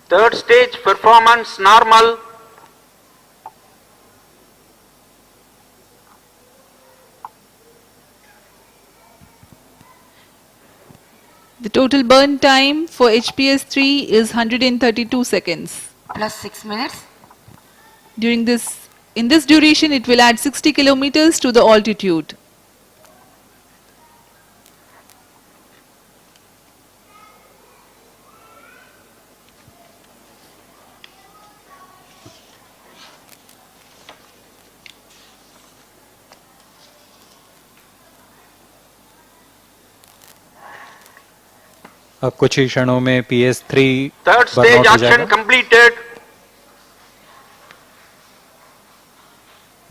Speaker 8: Third stage performance normal.
Speaker 5: The total burn time for HPS-3 is 132 seconds.
Speaker 4: Plus 6 minutes.
Speaker 5: In this duration, it will add 60 kilometers to the altitude.
Speaker 6: अब कुछ ही क्षणों में PS3
Speaker 8: Third
Speaker 6: बर्नआउट
Speaker 8: stage
Speaker 6: हो
Speaker 8: action
Speaker 6: जाएगा।
Speaker 8: completed.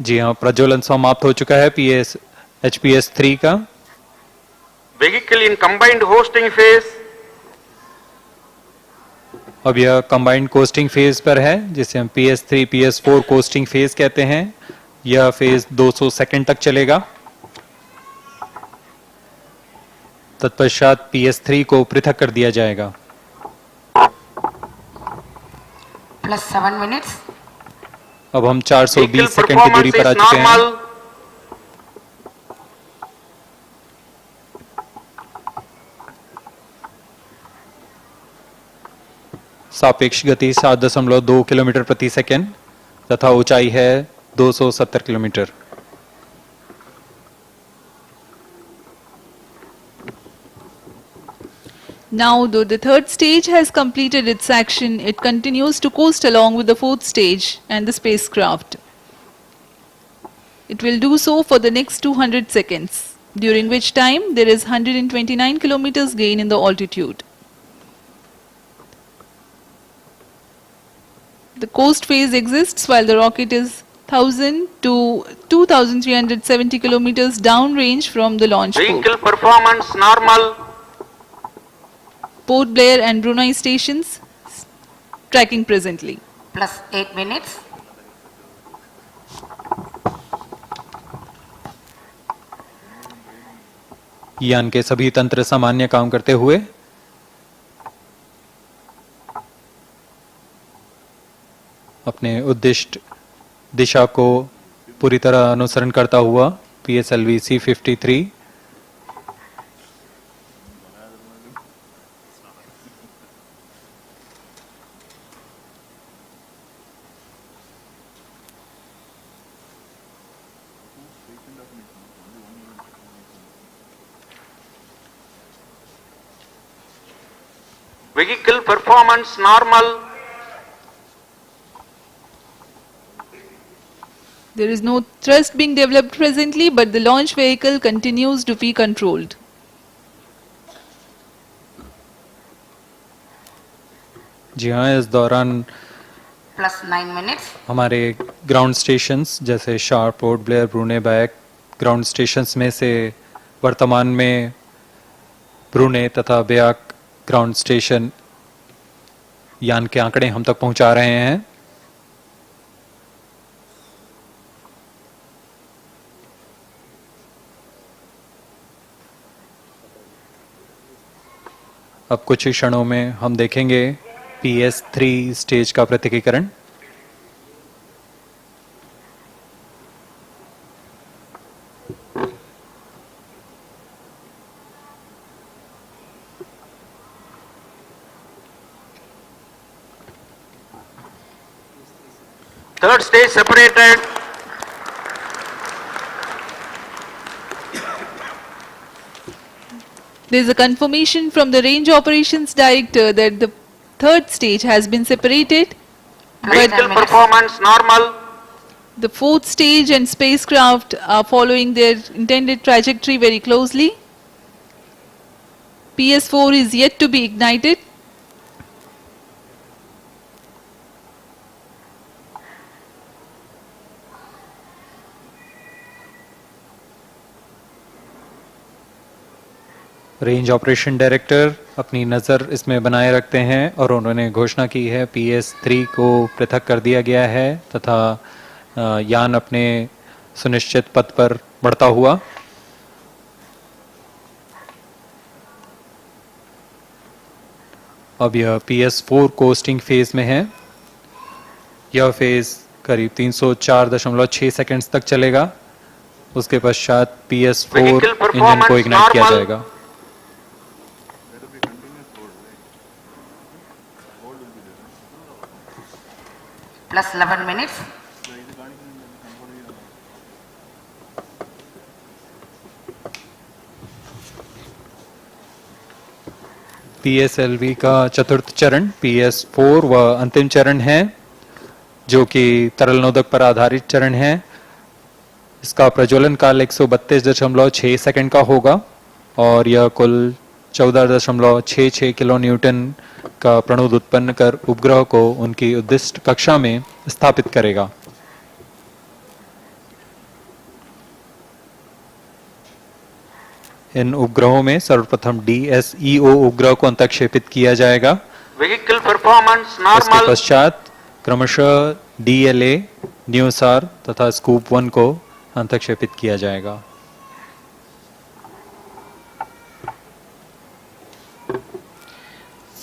Speaker 6: जी हाँ, प्रज्वलन समाप्त हो चुका है HPS 3 का।
Speaker 8: Vehicle in combined hosting phase.
Speaker 6: अब यह कंबाइंड कोस्टिंग फेज पर है, जिसे हम PS3 PS4 कोस्टिंग फेज कहते हैं। यह फेज 200 सेकंड तक चलेगा। तत्पश्चात PS3 को पृथक कर दिया जाएगा।
Speaker 4: +7 मिनट्स।
Speaker 6: अब हम 420 सेकंड की दूरी पर आ चुके हैं। सापेक्ष गति 7.2 किलोमीटर प्रति सेकंड तथा ऊंचाई है 270 kilometre.
Speaker 5: Now, though the third stage has completed its action, it continues to coast along with the fourth stage and the spacecraft. It will do so for the next 200 seconds, during which time there is 129 kilometers gain in the altitude. The coast phase exists while the rocket is 1000 to 2370 kilometers downrange from the launch port.
Speaker 8: Vehicle performance normal.
Speaker 5: Port Blair and Brunei stations tracking presently.
Speaker 4: +8 minutes.
Speaker 6: यान के सभी तंत्र सामान्य काम करते हुए अपने उद्दिष्ट दिशा को पूरी तरह अनुसरण करता हुआ PSLV C53
Speaker 8: Vehicle performance normal.
Speaker 5: There is no thrust being developed presently, but the launch vehicle continues to be controlled.
Speaker 6: जी हाँ, इस दौरान
Speaker 4: +9 मिनट्स।
Speaker 6: हमारे ग्राउंड स्टेशंस जैसे शार, port Blair, ब्रूने back ground stations में से वर्तमान में ब्रूने तथा बेयाक ग्राउंड स्टेशन यान के आंकड़े हम तक पहुंचा रहे हैं। अब कुछ ही क्षणों में हम देखेंगे PS3 स्टेज का पृथकीकरण।
Speaker 8: Third stage separated.
Speaker 5: There is a confirmation from the range operations director that the third stage has been separated.
Speaker 8: Vehicle performance normal.
Speaker 5: The fourth stage and spacecraft are following their intended trajectory very closely. PS4 is yet to be ignited.
Speaker 6: Range operation director अपनी नज़र इसमें बनाए रखते हैं और उन्होंने घोषणा की है PS3 को पृथक कर दिया गया है तथा यान अपने सुनिश्चित पथ पर बढ़ता हुआ अब यह PS4 कोस्टिंग फेज में है। यह फेज करीब 304.6 सेकंड्स तक चलेगा। उसके पश्चात PS4 इंजन को इग्नाइट किया जाएगा।
Speaker 4: +11 minutes.
Speaker 6: PSLV का चतुर्थ चरण PS4 व अंतिम चरण है, जो कि तरल नोदक पर आधारित चरण है। इसका प्रज्वलन काल 132.6 सेकंड का होगा और यह कुल 14.66 किलो न्यूटन का प्रणुद उत्पन्न कर उपग्रह को उनकी उद्दिष्ट कक्षा में स्थापित करेगा। इन उपग्रहों में सर्वप्रथम DSEO उपग्रह को अंतक्षेपित किया जाएगा।
Speaker 8: Vehicle performance
Speaker 6: इसके
Speaker 8: normal.
Speaker 6: पश्चात क्रमशः DLA, न्यूसार तथा स्कूप 1 को अंतक्षेपित किया जाएगा।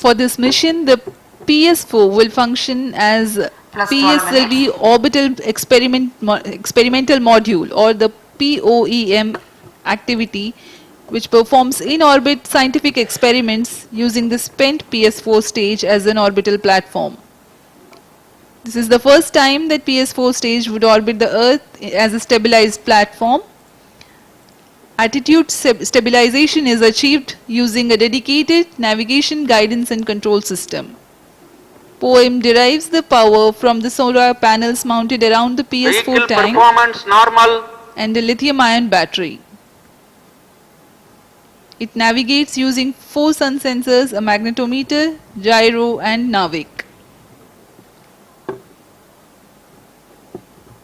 Speaker 5: For this mission, the PS4 will function as
Speaker 4: Plus 12
Speaker 5: PSLV orbital experimental module, or the POEM activity, which performs in-orbit scientific experiments using the spent PS4 stage as an orbital platform. This is the first time that PS4 stage would orbit the Earth as a stabilized platform. Attitude stabilization is achieved using a dedicated navigation, guidance and control system. POEM derives the power from the solar panels mounted around the PS4
Speaker 8: Vehicle
Speaker 5: tank
Speaker 8: performance normal.
Speaker 5: and a lithium-ion battery. It navigates using 4 sun sensors, a magnetometer, gyro and NAVIC.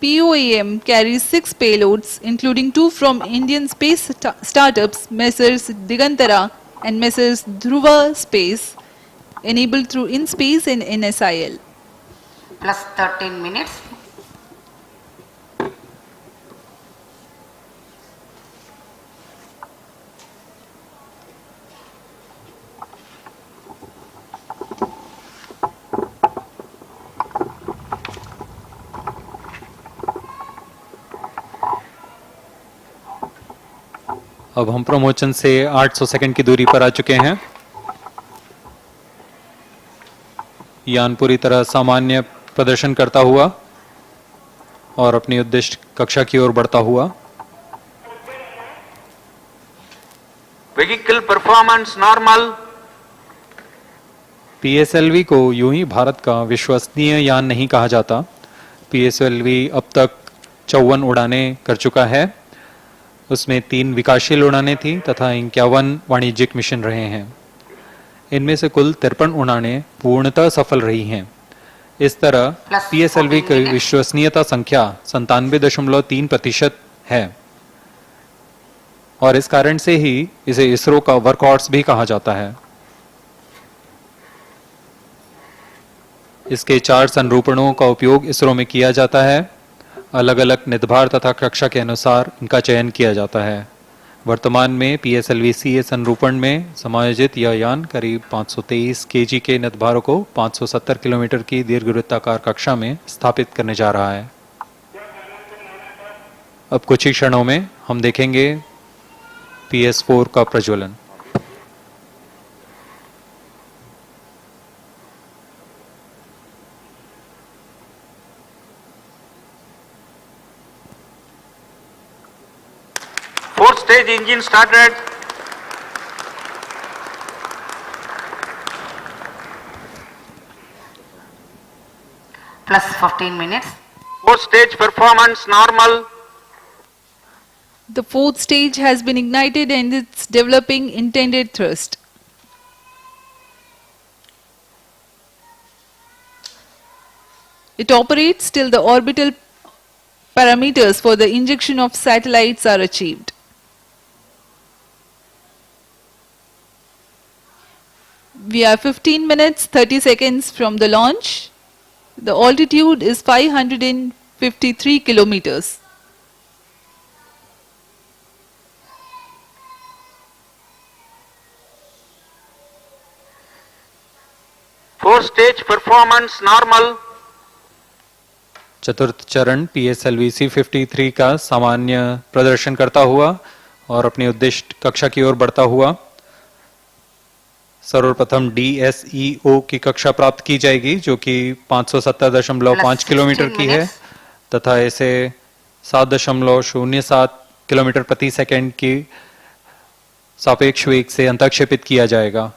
Speaker 5: POEM carries 6 payloads, including 2 from Indian space startups Messrs Digantara and Messrs Dhruva Space, enabled through InSpace and NSIL.
Speaker 4: Plus 13 minutes.
Speaker 6: अब हम प्रमोचन से 800 second की दूरी पर आ चुके हैं। यान पूरी तरह सामान्य प्रदर्शन करता हुआ और अपनी उद्दिष्ट कक्षा की ओर बढ़ता हुआ।
Speaker 8: Vehicle performance normal.
Speaker 6: PSLV को यूं ही भारत का विश्वसनीय यान नहीं कहा जाता। PSLV अब तक 54 उड़ानें कर चुका है। उसमें 3 विकासशील उड़ानें थी तथा 51 वाणिज्यिक मिशन रहे हैं। इनमें से कुल 53 उड़ानें पूर्णतः सफल रही हैं। इस तरह PSLV की विश्वसनीयता संख्या 97.3% है और इस कारण से ही इसे इसरो का वर्कहॉर्स भी कहा जाता है। इसके 4 संरूपणों का उपयोग इसरो में किया जाता है। अलग अलग निदभार तथा कक्षा के अनुसार इनका चयन किया जाता है। वर्तमान में PSLV C संरूपण में समायोजित यह यान करीब 523 kg के निदभारों को 570 किलोमीटर की दीर्घवृत्ताकार कक्षा में स्थापित करने जा रहा है। अब कुछ ही क्षणों में हम देखेंगे PS4 का प्रज्वलन।
Speaker 8: Fourth stage engine started.
Speaker 4: Plus 15 minutes.
Speaker 8: Fourth stage performance normal.
Speaker 5: The 4th stage has been ignited and it's developing intended thrust. It operates till the orbital parameters for the injection of satellites are achieved. We are 15 minutes 30 seconds from the launch. The altitude is 553 kilometers.
Speaker 8: Fourth stage performance normal.
Speaker 6: चतुर्थ चरण PSLV C53 का सामान्य प्रदर्शन करता हुआ और अपनी उद्दिष्ट कक्षा की ओर बढ़ता हुआ। सर्वप्रथम DSEO की कक्षा प्राप्त की जाएगी जो कि 570.5 किलोमीटर की है तथा इसे 7.07 किलोमीटर प्रति सेकंड की सापेक्ष वेग से अंतक्षेपित किया जाएगा।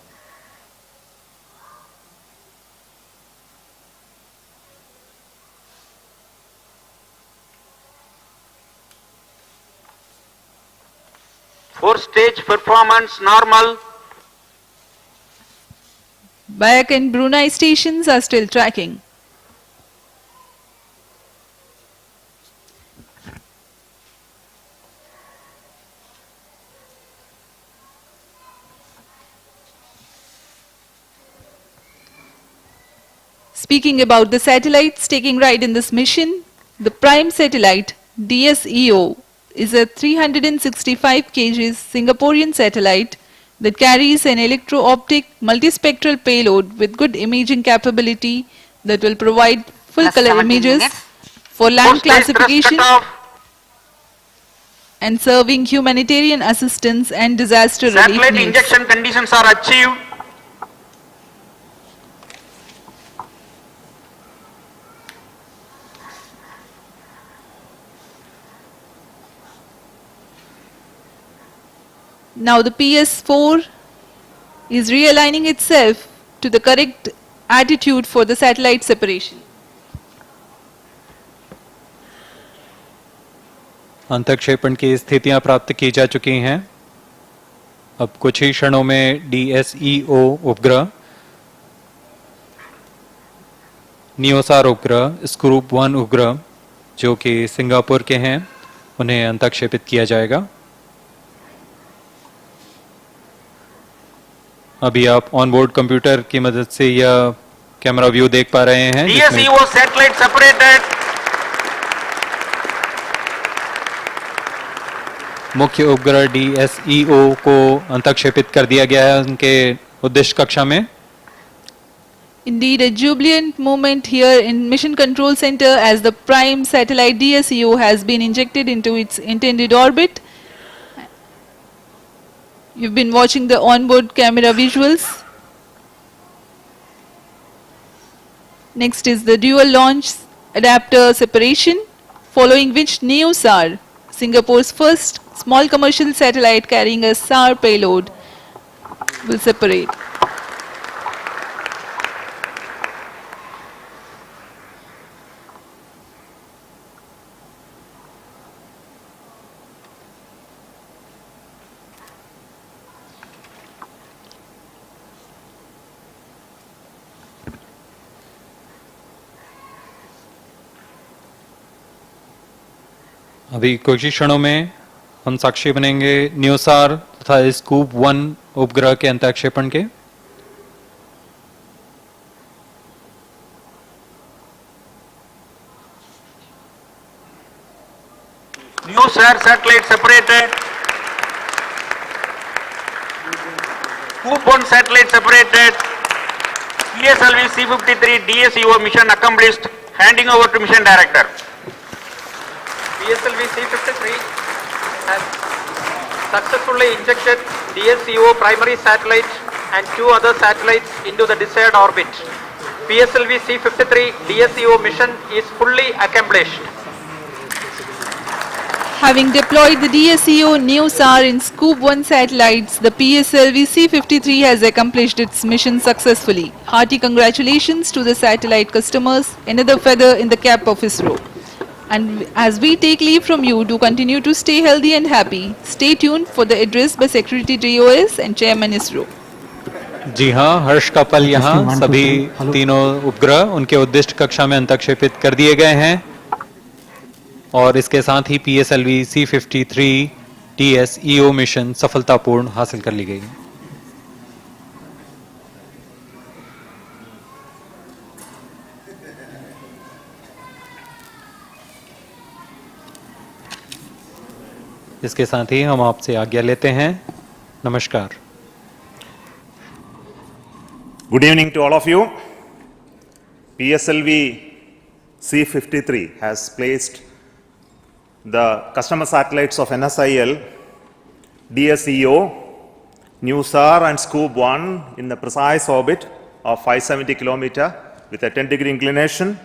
Speaker 8: Fourth stage performance normal.
Speaker 5: Bayak and Brunei stations are still tracking. Speaking about the satellites taking ride in this mission, the prime satellite DSEO is a 365 kg Singaporean satellite that carries an electro-optic multispectral payload with good imaging capability that will provide full
Speaker 4: Plus
Speaker 5: color
Speaker 4: 17
Speaker 5: images
Speaker 4: minutes.
Speaker 5: for land
Speaker 1: Stage thrust
Speaker 5: classification
Speaker 1: cutoff.
Speaker 5: and serving humanitarian assistance and disaster relief
Speaker 1: Satellite
Speaker 5: needs.
Speaker 1: injection conditions are achieved.
Speaker 5: Now the PS4 is realigning itself to the correct attitude for the satellite separation.
Speaker 6: अंतक्षेपण की स्थितियां प्राप्त की जा चुकी हैं। अब कुछ ही क्षणों में DSEO उपग्रह, नियोसार उपग्रह, स्क्रूप 1 उपग्रह जो कि सिंगापुर के हैं, उन्हें अंतक्षेपित किया जाएगा। अभी आप ऑनबोर्ड कंप्यूटर की मदद से यह कैमरा व्यू देख पा रहे हैं जिसमें
Speaker 1: DSEO satellite separated.
Speaker 6: मुख्य उपग्रह DSEO को अंतक्षेपित कर दिया गया है उनके उद्देश्य कक्षा में।
Speaker 5: Indeed, a jubilant moment here in Mission Control Center as the prime satellite DSEO has been injected into its intended orbit. You've been watching the onboard camera visuals. Next is the dual launch adapter separation, following which NeoSAR, Singapore's first small commercial satellite carrying a SAR payload, will separate.
Speaker 6: अभी कुछ ही क्षणों में हम साक्षी बनेंगे न्यूसार तथा scoop 1 उपग्रह के अंतक्षेपण के।
Speaker 1: NeoSAR satellite separated. Scoop 1 satellite separated. PSLV C53 DSEO mission accomplished. Handing over to mission director. PSLV C53 has successfully injected DSEO primary satellite and 2 other satellites into the desired orbit. PSLV C53 DSEO mission is fully accomplished.
Speaker 5: Having deployed the DSEO NeoSAR in Scoop 1 satellites, the PSLV C53 has accomplished its mission successfully. Hearty congratulations to the satellite customers, another feather in the cap of ISRO. And as we take leave from you, do continue to stay healthy and happy. Stay tuned for the address by Secretary DOS and Chairman ISRO.
Speaker 6: जी हाँ, हर्ष का पल यहाँ सभी तीनों उपग्रह उनके उद्दिष्ट कक्षा में अंतक्षेपित कर दिए गए हैं और इसके साथ ही PSLV C53 DSEO मिशन सफलतापूर्ण हासिल कर ली गई। इसके साथ ही हम आपसे आज्ञा लेते हैं। नमस्कार।
Speaker 12: Good evening to all of you. PSLV C53 has placed the customer satellites of NSIL, DSEO, NeoSAR and Scoop 1 in the precise orbit of 570 km with a 10-degree inclination.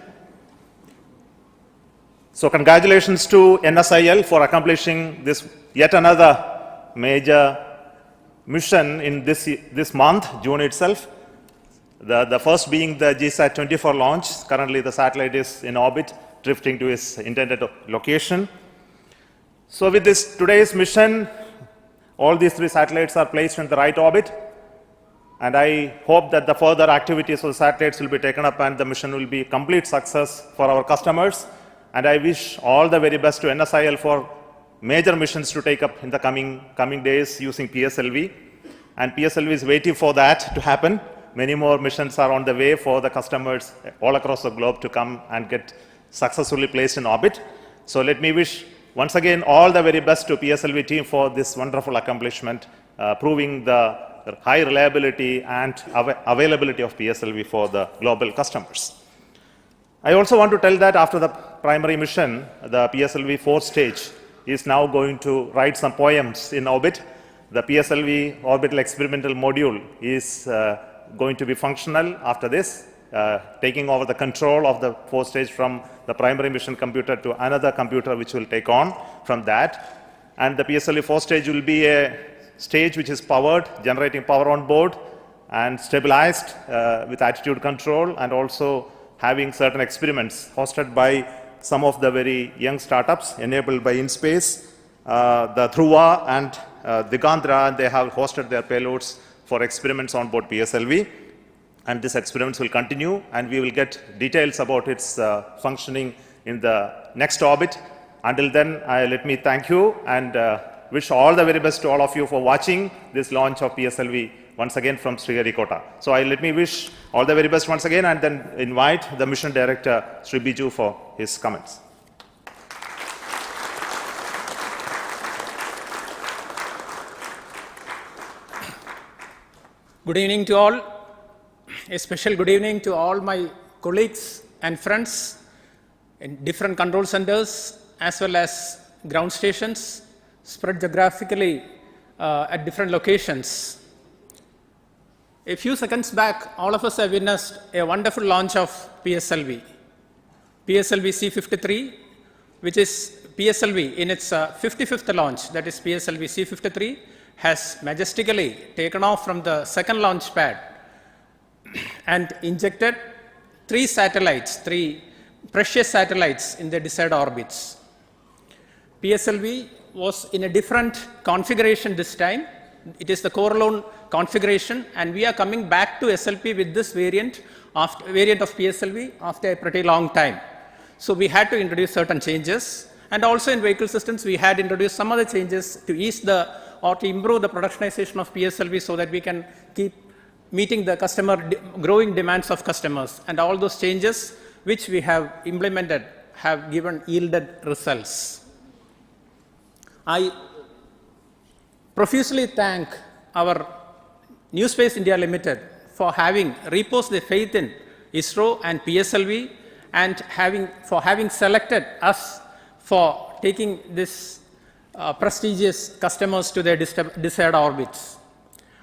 Speaker 12: So congratulations to NSIL for accomplishing this yet another major mission in this month, June itself. The first being the GSAT 24 launch. Currently the satellite is in orbit, drifting to its intended location. So with this today's mission, all these 3 satellites are placed in the right orbit, and I hope that the further activities of the satellites will be taken up and the mission will be a complete success for our customers. And I wish all the very best to NSIL for major missions to take up in the coming days using PSLV. And PSLV is waiting for that to happen. many more missions are on the way for the customers all across the globe to come and get successfully placed in orbit. So let me wish once again all the very best to PSLV team for this wonderful accomplishment, proving the high reliability and availability of PSLV for the global customers. I also want to tell that after the primary mission, the PSLV 4th stage is now going to write some poems in orbit. The PSLV orbital experimental module is going to be functional after this, taking over the control of the 4th stage from the primary mission computer to another computer which will take on from that. And the PSLV 4th stage will be a stage which is powered, generating power on board and stabilized with attitude control, and also having certain experiments hosted by some of the very young startups enabled by InSpace, the Dhruva and Digandra. They have hosted their payloads for experiments on board PSLV, and these experiments will continue, and we will get details about its functioning in the next orbit. Until then, let me thank you and wish all the very best to all of you for watching this launch of PSLV once again from Sriharikota. So let me wish all the very best once again, and then invite the mission director, Sri Biju, for his comments.
Speaker 13: Good evening to all. A special good evening to all my colleagues and friends in different control centers as well as ground stations spread geographically at different locations. A few seconds back, all of us have witnessed a wonderful launch of PSLV. PSLV C53, which is PSLV in its 55th launch, that is PSLV C53, has majestically taken off from the second launch pad and injected 3 satellites, 3 precious satellites in their desired orbits. PSLV was in a different configuration this time. It is the core alone configuration, and we are coming back to SLP with this variant of PSLV after a pretty long time. So we had to introduce certain changes, and also in vehicle systems we had introduced some other changes to ease or to improve the productionization of PSLV so that we can keep meeting the growing demands of customers. And all those changes which we have implemented have yielded results. I profusely thank our New Space India Limited for having reposed their faith in ISRO and PSLV, and for having selected us for taking this prestigious customers to their desired orbits.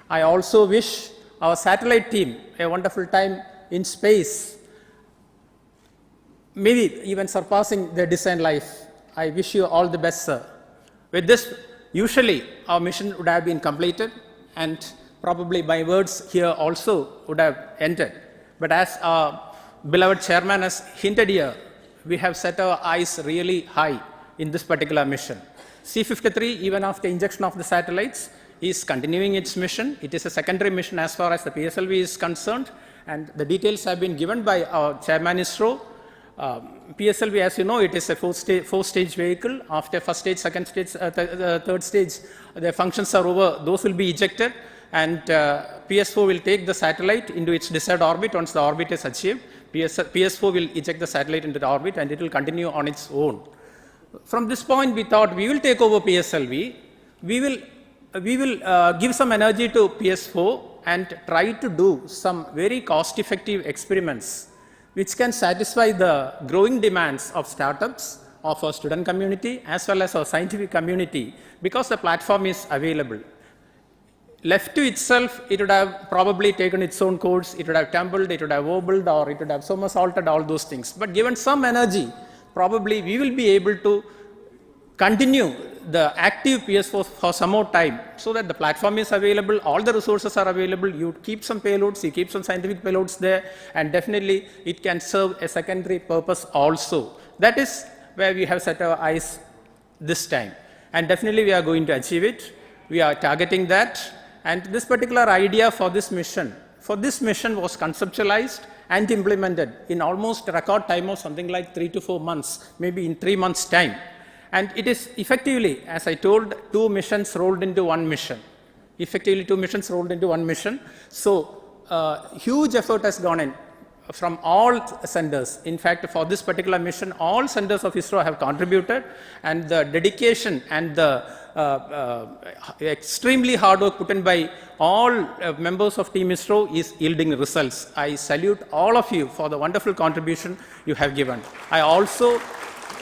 Speaker 13: I also wish our satellite team a wonderful time in space, maybe even surpassing their design life. I wish you all the best, sir. With this, usually our mission would have been completed, and probably my words here also would have ended. But as our beloved chairman has hinted here, we have set our eyes really high in this particular mission. C53, even after injection of the satellites, is continuing its mission. It is a secondary mission as far as the PSLV is concerned, and the details have been given by our chairman ISRO. PSLV, as you know, it is a four-stage vehicle. After first stage, second stage, third stage, the functions are over. Those will be ejected, and PS4 will take the satellite into its desired orbit. Once the orbit is achieved, PS4 will eject the satellite into the orbit, and it will continue on its own. From this point, we thought we will take over PSLV. We will give some energy to PS4 and try to do some very cost-effective experiments which can satisfy the growing demands of startups, of our student community, as well as our scientific community, because the platform is available. Left to itself, it would have probably taken its own course, it would have tumbled, it would have wobbled, or it would have somersaulted, all those things. But given some energy, probably we will be able to continue the active PS4 for some more time, so that the platform is available, all the resources are available, you keep some payloads, you keep some scientific payloads there, and definitely it can serve a secondary purpose also. That is where we have set our eyes this time, and definitely we are going to achieve it. We are targeting that, and this particular idea for this mission was conceptualized and implemented in almost record time of something like 3 to 4 months, maybe in 3 months' time. And it is effectively, as I told, 2 missions rolled into one mission. Effectively 2 missions rolled into one mission. So huge effort has gone in from all centers. In fact, for this particular mission, all centers of ISRO have contributed, and the dedication and the extremely hard work put in by all members of Team ISRO is yielding results. I salute all of you for the wonderful contribution you have given. I also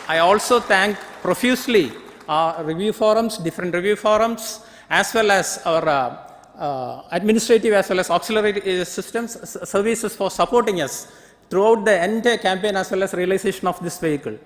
Speaker 13: thank profusely our review forums, different review forums, as well as our administrative as well as auxiliary systems services for supporting us throughout the entire campaign as well as realization of this vehicle.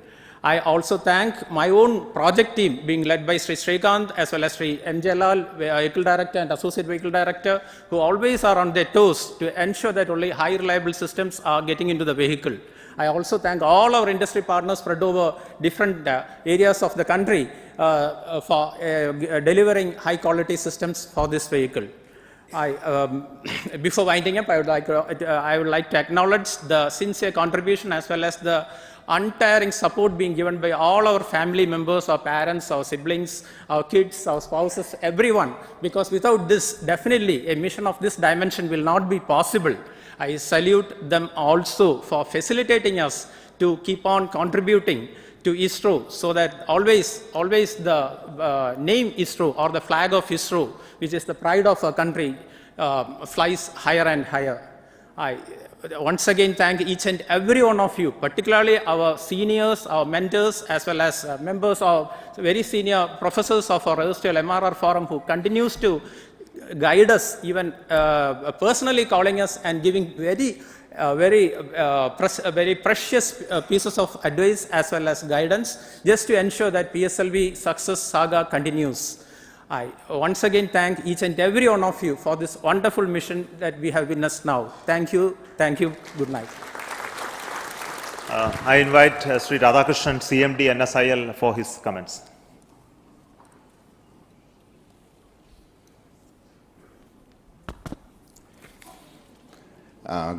Speaker 13: I also thank my own project team being led by Sri Srikanth as well as Sri M. Jalal, Vehicle Director and Associate Vehicle Director, who always are on their toes to ensure that only high reliable systems are getting into the vehicle. I also thank all our industry partners spread over different areas of the country for delivering high quality systems for this vehicle. Before winding up, I would like to acknowledge the sincere contribution as well as the untiring support being given by all our family members, our parents, our siblings, our kids, our spouses, everyone, because without this, definitely a mission of this dimension will not be possible. I salute them also for facilitating us to keep on contributing to ISRO, so that always the name ISRO or the flag of ISRO, which is the pride of our country, flies higher and higher. I once again thank each and every one of you, particularly our seniors, our mentors, as well as members of very senior professors of our erstwhile MRR forum, who continues to guide us, even personally calling us and giving very precious pieces of advice as well as guidance, just to ensure that PSLV success saga continues. I once again thank each and every one of you for this wonderful mission that we have witnessed now. Thank you, good night.
Speaker 12: I invite Sri Radhakrishnan, CMD NSIL, for his comments.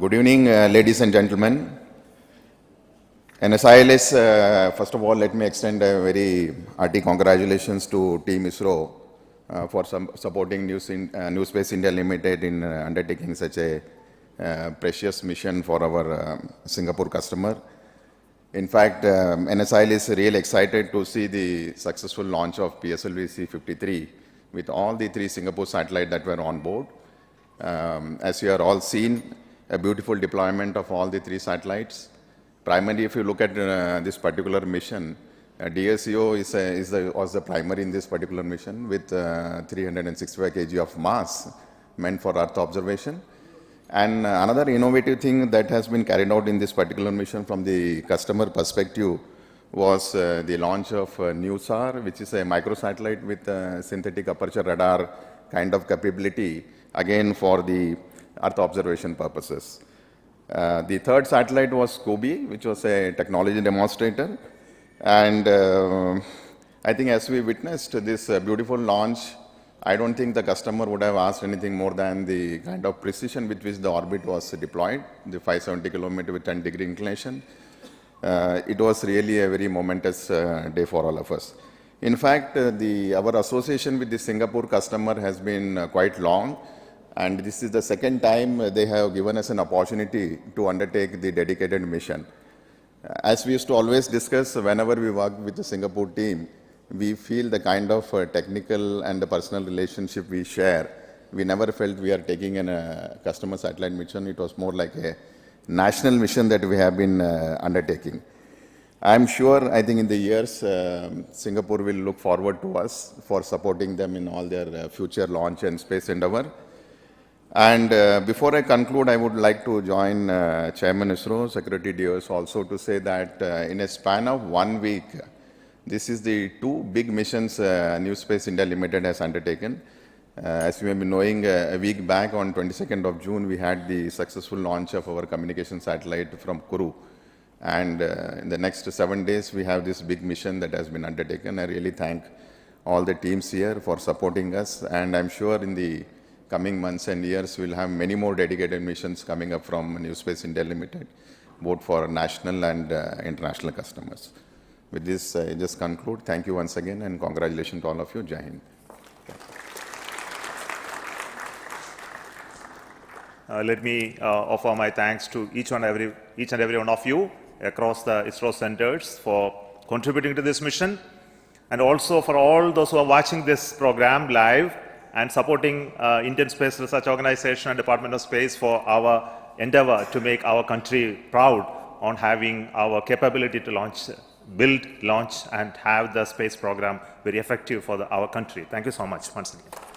Speaker 14: Good evening, ladies and gentlemen. NSIL is, first of all, let me extend a very hearty congratulations to Team ISRO for supporting New Space India Limited in undertaking such a precious mission for our Singapore customer. In fact, NSIL is really excited to see the successful launch of PSLV C53 with all the 3 Singapore satellites that were on board. As you are all seen, a beautiful deployment of all the 3 satellites. Primarily, if you look at this particular mission, DSEO was the primary in this particular mission with 365 kg of mass meant for Earth observation. And another innovative thing that has been carried out in this particular mission from the customer perspective was the launch of NewSAR, which is a microsatellite with synthetic aperture radar kind of capability, again for the Earth observation purposes. The 3rd satellite was SCOBY, which was a technology demonstrator. And I think as we witnessed this beautiful launch, I don't think the customer would have asked anything more than the kind of precision with which the orbit was deployed, the 570 km with 10-degree inclination. It was really a very momentous day for all of us. In fact, our association with the Singapore customer has been quite long, and this is the 2nd time they have given us an opportunity to undertake the dedicated mission. As we used to always discuss, whenever we work with the Singapore team, we feel the kind of technical and the personal relationship we share. We never felt we are taking a customer satellite mission. It was more like a national mission that we have been undertaking. I'm sure, I think in the years, Singapore will look forward to us for supporting them in all their future launch and space endeavor. And before I conclude, I would like to join Chairman ISRO, Secretary DOS also to say that in a span of 1 week, this is the 2 big missions New Space India Limited has undertaken. As you may be knowing, a week back on 22nd of June, we had the successful launch of our communication satellite from Kourou. And in the next 7 days, we have this big mission that has been undertaken. I really thank all the teams here for supporting us. And I'm sure in the coming months and years, we'll have many more dedicated missions coming up from New Space India Limited, both for national and international customers. With this, I just conclude. Thank you once again, and congratulations to all of you. Jai Hind.
Speaker 12: let me offer my thanks to each and every one of you across the ISRO centers for contributing to this mission, and also for all those who are watching this program live and supporting Indian Space Research Organization and Department of Space for our endeavor to make our country proud on having our capability to build, launch, and have the space program very effective for our country. Thank you so much once again.